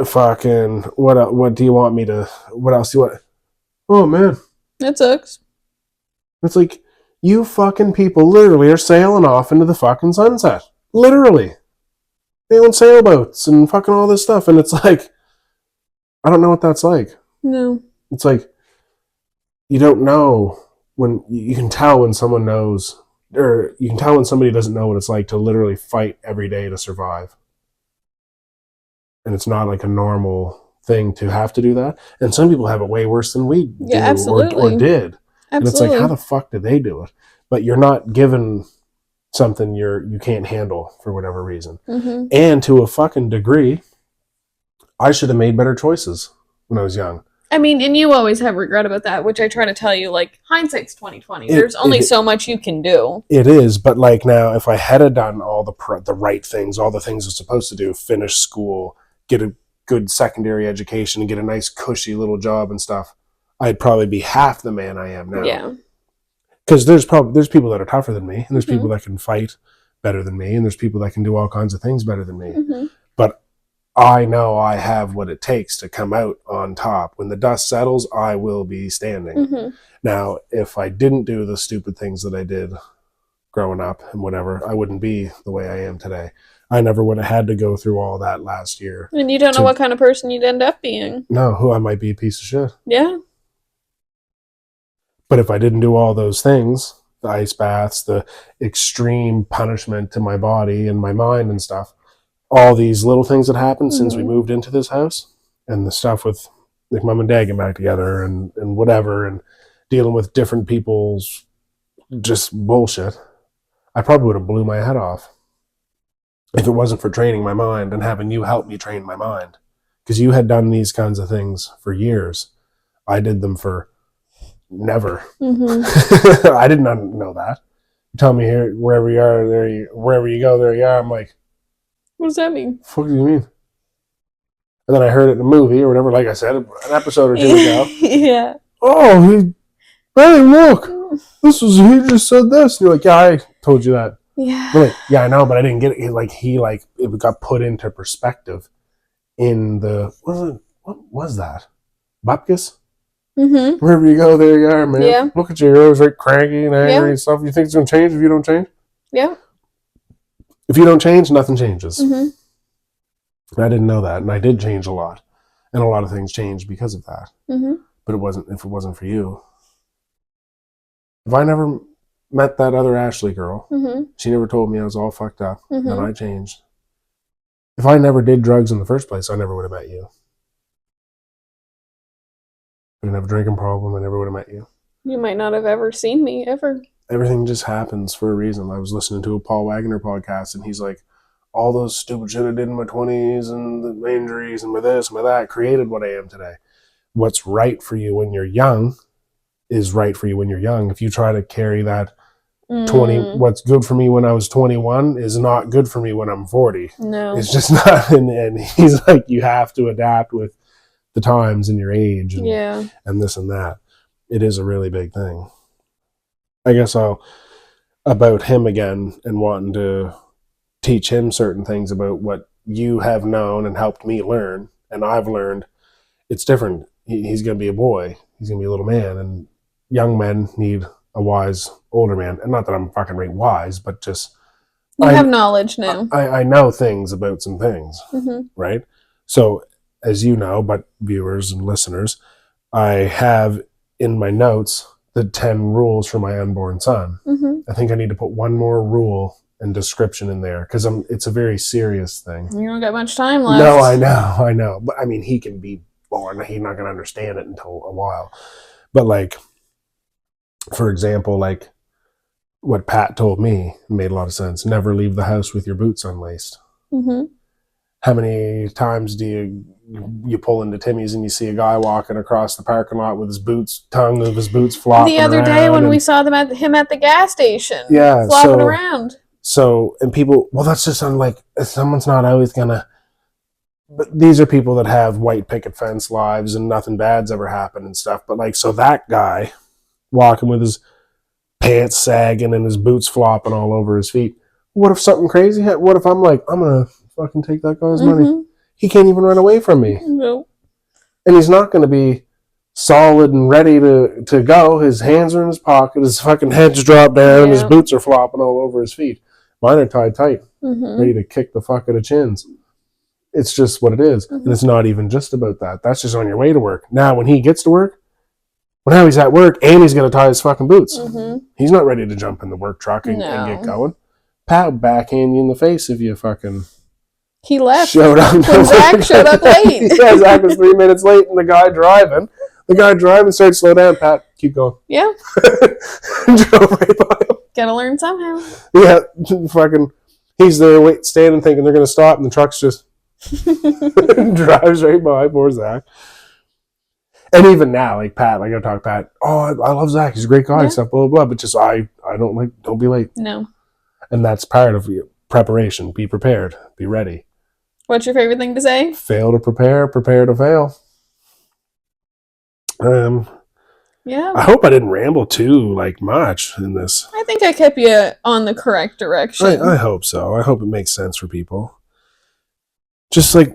Fucking what do you want me to? What else do you want? Oh man, that sucks. It's like, you fucking people literally are sailing off into the fucking sunset. Literally, they own sailboats and fucking all this stuff, and it's like, I don't know what that's like. No, it's like, you don't know when you can tell when someone knows, or you can tell when somebody doesn't know what it's like to literally fight every day to survive. And it's not like a normal thing to have to do that. And some people have it way worse than we do absolutely. or did. Absolutely. And it's like, how the fuck did they do it? But you're not given something you can't handle for whatever reason. And to a fucking degree, I should have made better choices when I was young. I mean, and you always have regret about that, which I try to tell you, like, hindsight's 20/20. There's only so much you can do. It is, but like now, if I had done all the right things, all the things I was supposed to do, finish school, get a good secondary education, and get a nice cushy little job and stuff, I'd probably be half the man I am now. Yeah. Because there's people that are tougher than me, and there's people that can fight better than me, and there's people that can do all kinds of things better than me. But I know I have what it takes to come out on top. When the dust settles, I will be standing. Mm-hmm. Now, if I didn't do the stupid things that I did growing up and whatever, I wouldn't be the way I am today. I never would have had to go through all that last year. And you don't know what kind of person you'd end up being. No, who I might be a piece of shit. Yeah. But if I didn't do all those things, the ice baths, the extreme punishment to my body and my mind and stuff, all these little things that happened since we moved into this house, and the stuff with like mom and dad getting back together and whatever, and dealing with different people's just bullshit, I probably would have blew my head off if it wasn't for training my mind and having you help me train my mind. Because you had done these kinds of things for years. I did them for never. Mm-hmm. I did not know that. You tell me here, wherever you are, wherever you go, there you are. I'm like, what does that mean? fuck do you mean? And then I heard it in a movie or whatever, like I said, an episode or two ago. Yeah. Oh, hey, look, he just said this. And you're like, yeah, I told you that. Yeah. Like, yeah, I know, but I didn't get it. It got put into perspective in what was that? Bupkis? Mm-hmm. Wherever you go, there you are, man. Yeah. Look at you, you're always right cranky and angry and stuff. You think it's going to change if you don't change? Yeah. If you don't change, nothing changes. Mm-hmm. And I didn't know that, and I did change a lot. And a lot of things changed because of that. Mm-hmm. But if it wasn't for you. If I never met that other Ashley girl, she never told me I was all fucked up, and I changed. If I never did drugs in the first place, I never would have met you. I didn't have a drinking problem, I never would have met you. You might not have ever seen me, ever. Everything just happens for a reason. I was listening to a Paul Wagner podcast, and he's like, all those stupid shit I did in my 20s and the injuries and my this and my that created what I am today. What's right for you when you're young is right for you when you're young. If you try to carry that what's good for me when I was 21 is not good for me when I'm 40. No. It's just not. And he's like, you have to adapt with the times and your age and this and that. It is a really big thing. I guess about him again and wanting to teach him certain things about what you have known and helped me learn, and I've learned. It's different. He's going to be a boy. He's going to be a little man, and young men need a wise older man. And not that I'm fucking right wise, but just you have knowledge now. I know things about some things, right? So, as you know, but viewers and listeners, I have in my notes the 10 rules for my unborn son. I think I need to put one more rule and description in there because it's a very serious thing. You don't got much time left. No, I know. But I mean, he can be born. He's not going to understand it until a while. But like, for example, like what Pat told me made a lot of sense. Never leave the house with your boots unlaced. How many times do you pull into Timmy's and you see a guy walking across the parking lot with his tongue of his boots flopping the other day when we saw him at the gas station, flopping around. So, and people, well, that's just like, someone's not always gonna, but these are people that have white picket fence lives and nothing bad's ever happened and stuff. But like, so that guy walking with his pants sagging and his boots flopping all over his feet. What if something crazy happened? What if I'm like, I'm gonna fucking take that guy's money? He can't even run away from me. No. And he's not going to be solid and ready to go. His hands are in his pocket, his fucking head's dropped down, and his boots are flopping all over his feet. Mine are tied tight, ready to kick the fuck out of chins. It's just what it is. And it's not even just about that. That's just on your way to work. Now, when he gets to work, now he's at work and he's going to tie his fucking boots. He's not ready to jump in the work truck and get going. Pat backhand you in the face if you fucking... He left showed up when Zach showed up late. Yeah, Zach was 3 minutes late, and the guy driving started slow down. Pat, keep going. Yeah. Drove right by him. Gotta learn somehow. Yeah, fucking, he's there standing thinking they're gonna stop, and the truck's just drives right by. Poor Zach. And even now, like Pat, like I talk to Pat. Oh, I love Zach. He's a great guy and stuff. Blah blah blah. But just I don't be late. No. And that's part of preparation. Be prepared. Be ready. What's your favorite thing to say? Fail to prepare to fail. Yeah. I hope I didn't ramble too much in this. I think I kept you on the correct direction. I hope so. I hope it makes sense for people. Just like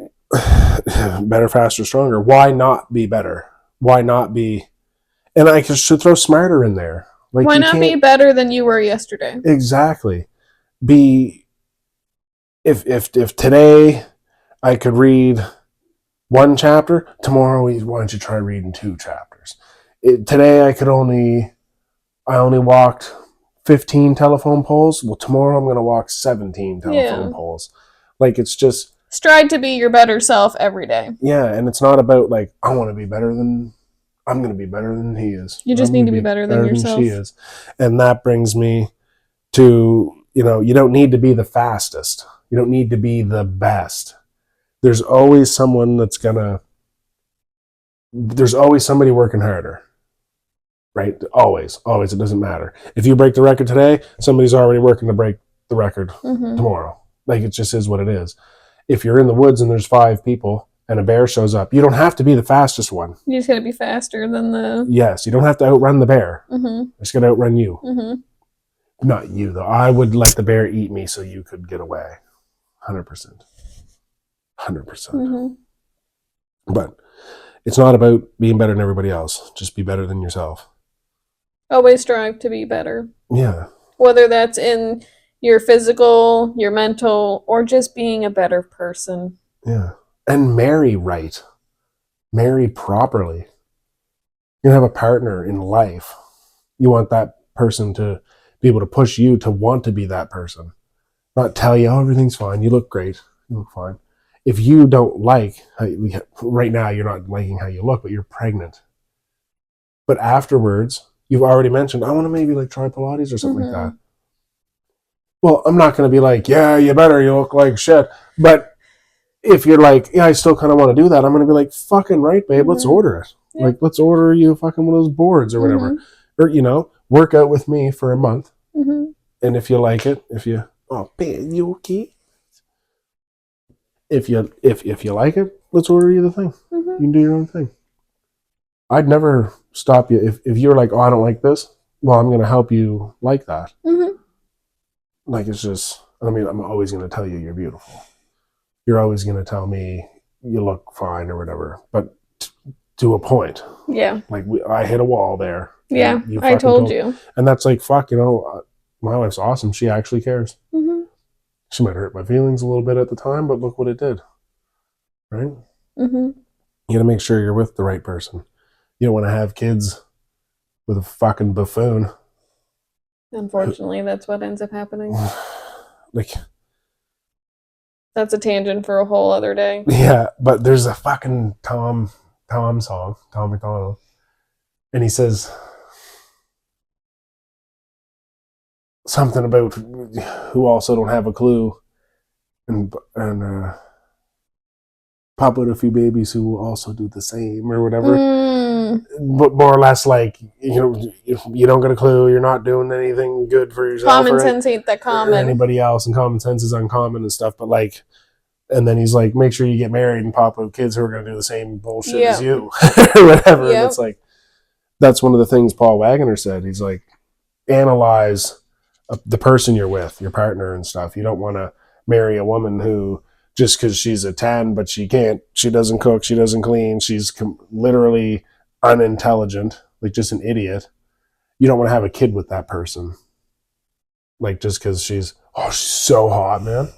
better, faster, stronger. Why not be better? Why not be? And I should throw smarter in there. Like, Why you not be can't better than you were yesterday? exactly be. If today I could read one chapter, tomorrow why don't you try reading 2 chapters? Today I only walked 15 telephone poles. Well, tomorrow I'm going to walk 17 telephone Yeah. poles. Like, it's just, Strive to be your better self every day. yeah, and it's not about like I'm going to be better than he is. You just I'm need going to to be be better than better than she yourself. is. And that brings me to, you don't need to be the fastest. You don't need to be the best. There's always there's always somebody working harder. Right? Always. Always. It doesn't matter. If you break the record today, somebody's already working to break the record tomorrow. Like, it just is what it is. If you're in the woods and there's 5 people and a bear shows up, you don't have to be the fastest one. You just gotta be faster than the. Yes, you don't have to outrun the bear. It's going to outrun you. Not you, though. I would let the bear eat me so you could get away. 100%. 100%. But it's not about being better than everybody else. Just be better than yourself. Always strive to be better. Yeah. Whether that's in your physical, your mental, or just being a better person. Yeah. And marry right. Marry properly. You have a partner in life. You want that person to be able to push you to want to be that person. Not tell you, oh, everything's fine. You look great. You look fine. If you don't like, right now you're not liking how you look, but you're pregnant. But afterwards, you've already mentioned, I want to maybe like try Pilates or something like that. Well, I'm not going to be like, yeah, you better, you look like shit. But if you're like, yeah, I still kind of want to do that, I'm going to be like, fucking right, babe, let's order it. Yeah. Like, let's order you fucking one of those boards or whatever. Or, work out with me for a month. And if you like it, oh, babe, you okay? If you like it, let's order you the thing. You can do your own thing. I'd never stop you if you're like, oh, I don't like this. Well, I'm going to help you like that. Like, it's just, I'm always going to tell you you're beautiful. You're always going to tell me you look fine or whatever, but to a point. Yeah. Like, I hit a wall there. Yeah, I told you. And that's like, fuck, my wife's awesome. She actually cares. She might hurt my feelings a little bit at the time, but look what it did. Right? You got to make sure you're with the right person. You don't want to have kids with a fucking buffoon. Unfortunately, that's what ends up happening. Like, that's a tangent for a whole other day. Yeah, but there's a fucking Tom song, Tom McDonald, and he says something about who also don't have a clue, and pop out a few babies who will also do the same or whatever. But more or less, like, if you don't get a clue, you're not doing anything good for yourself. Common sense ain't that common. Or anybody else, and common sense is uncommon and stuff. But like, and then he's like, make sure you get married and pop out kids who are going to do the same bullshit as you, or whatever. And it's like, that's one of the things Paul Wagner said. He's like, analyze the person you're with, your partner and stuff. You don't want to marry a woman who, just because she's a 10, but she doesn't cook, she doesn't clean, she's literally unintelligent, like just an idiot. You don't want to have a kid with that person. Like, just because she's so hot, man.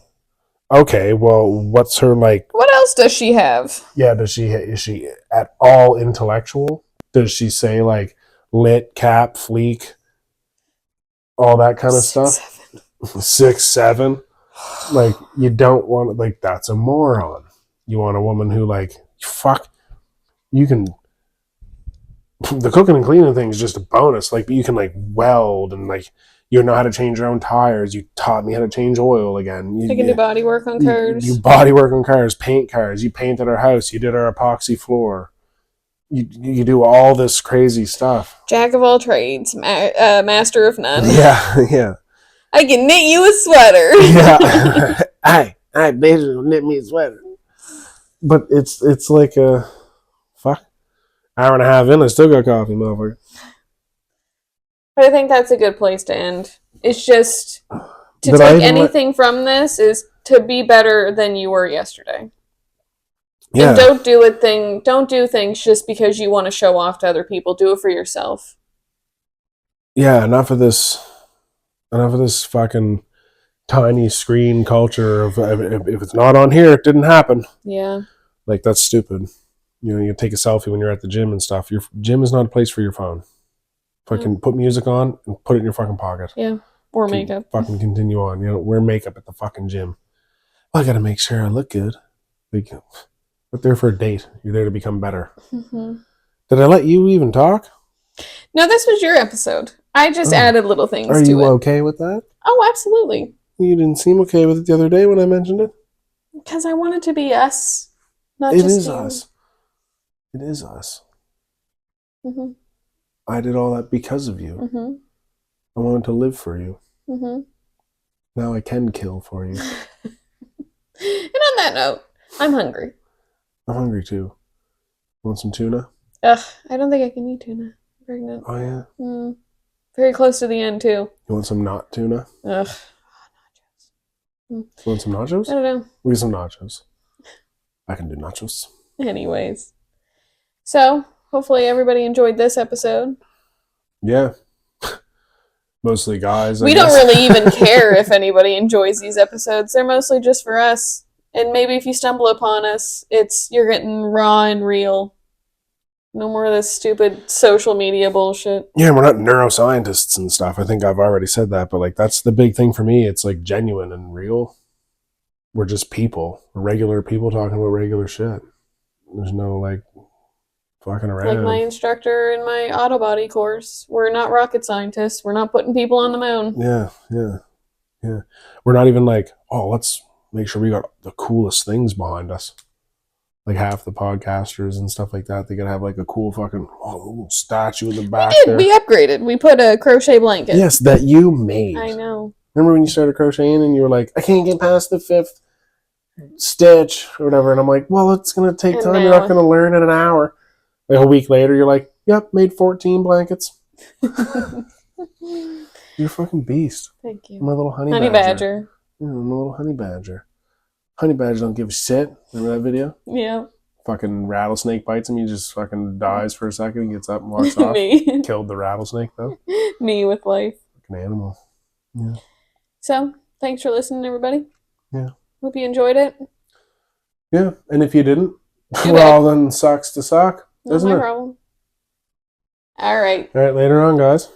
Okay, well, what's her, like... What else does she have? Yeah, is she at all intellectual? Does she say, like, lit, cap, fleek, all that kind of stuff? 6, 7. Like, you don't want... Like, that's a moron. You want a woman who, like, fuck, you can... The cooking and cleaning thing is just a bonus. Like, you can, like, weld and, like... You know how to change your own tires. You taught me how to change oil again. You can do body work on cars. You body work on cars, paint cars. You painted our house. You did our epoxy floor. You do all this crazy stuff. Jack of all trades, master of none. Yeah. I can knit you a sweater. Yeah. I basically knit me a sweater. But it's like a hour and a half in, I still got coffee, motherfucker. But I think that's a good place to end. It's just to take anything from this is to be better than you were yesterday. Yeah. And don't do things just because you want to show off to other people. Do it for yourself. Yeah, enough of this fucking tiny screen culture of if it's not on here, it didn't happen. Yeah. Like, that's stupid. You know, you take a selfie when you're at the gym and stuff. Your gym is not a place for your phone. Fucking put music on and put it in your fucking pocket. Yeah. Or makeup. Fucking continue on. You know, wear makeup at the fucking gym. Well, I gotta make sure I look good. Like, but there for a date. You're there to become better. Mm-hmm. Did I let you even talk? No, this was your episode. I just added little things to it. Are you okay with that? Oh, absolutely. You didn't seem okay with it the other day when I mentioned it. Because I want it to be us, not It just is you. us. It is us. Mm-hmm. I did all that because of you. Mm-hmm. I wanted to live for you. Mm-hmm. Now I can kill for you. And on that note, I'm hungry. I'm hungry too. Want some tuna? Ugh, I don't think I can eat tuna. I'm pregnant. Oh yeah. Very close to the end too. You want some not tuna? Ugh. You want some nachos? I don't know. We get some nachos. I can do nachos. Anyways. So, hopefully everybody enjoyed this episode. Yeah. Mostly guys. We don't really even care if anybody enjoys these episodes. They're mostly just for us. And maybe if you stumble upon us, you're getting raw and real. No more of this stupid social media bullshit. Yeah, we're not neuroscientists and stuff. I think I've already said that, but like that's the big thing for me. It's like genuine and real. We're just people. We're regular people talking about regular shit. There's no like fucking around. Like my instructor in my auto body course. We're not rocket scientists. We're not putting people on the moon. Yeah. We're not even like, oh, let's make sure we got the coolest things behind us. Like half the podcasters and stuff like that, they gotta have like a cool fucking little statue in the back. We upgraded. We put a crochet blanket. Yes, that you made. I know. Remember when you started crocheting and you were like, I can't get past the 5th stitch or whatever, and I'm like, well, it's gonna take time. You're not gonna learn in an hour. Like a week later, you're like, yep, made 14 blankets. You're a fucking beast. Thank you. My little honey badger. Yeah, I'm a little honey badger. Honey badgers don't give a shit. Remember that video? Yeah. Fucking rattlesnake bites him. He just fucking dies for a second. Gets up and walks off. Me. Killed the rattlesnake though. Me with life. Fucking animal. Yeah. So, thanks for listening, everybody. Yeah. Hope you enjoyed it. Yeah, and if you didn't, well, then sucks to suck, doesn't it? No problem. All right. All right, later on, guys.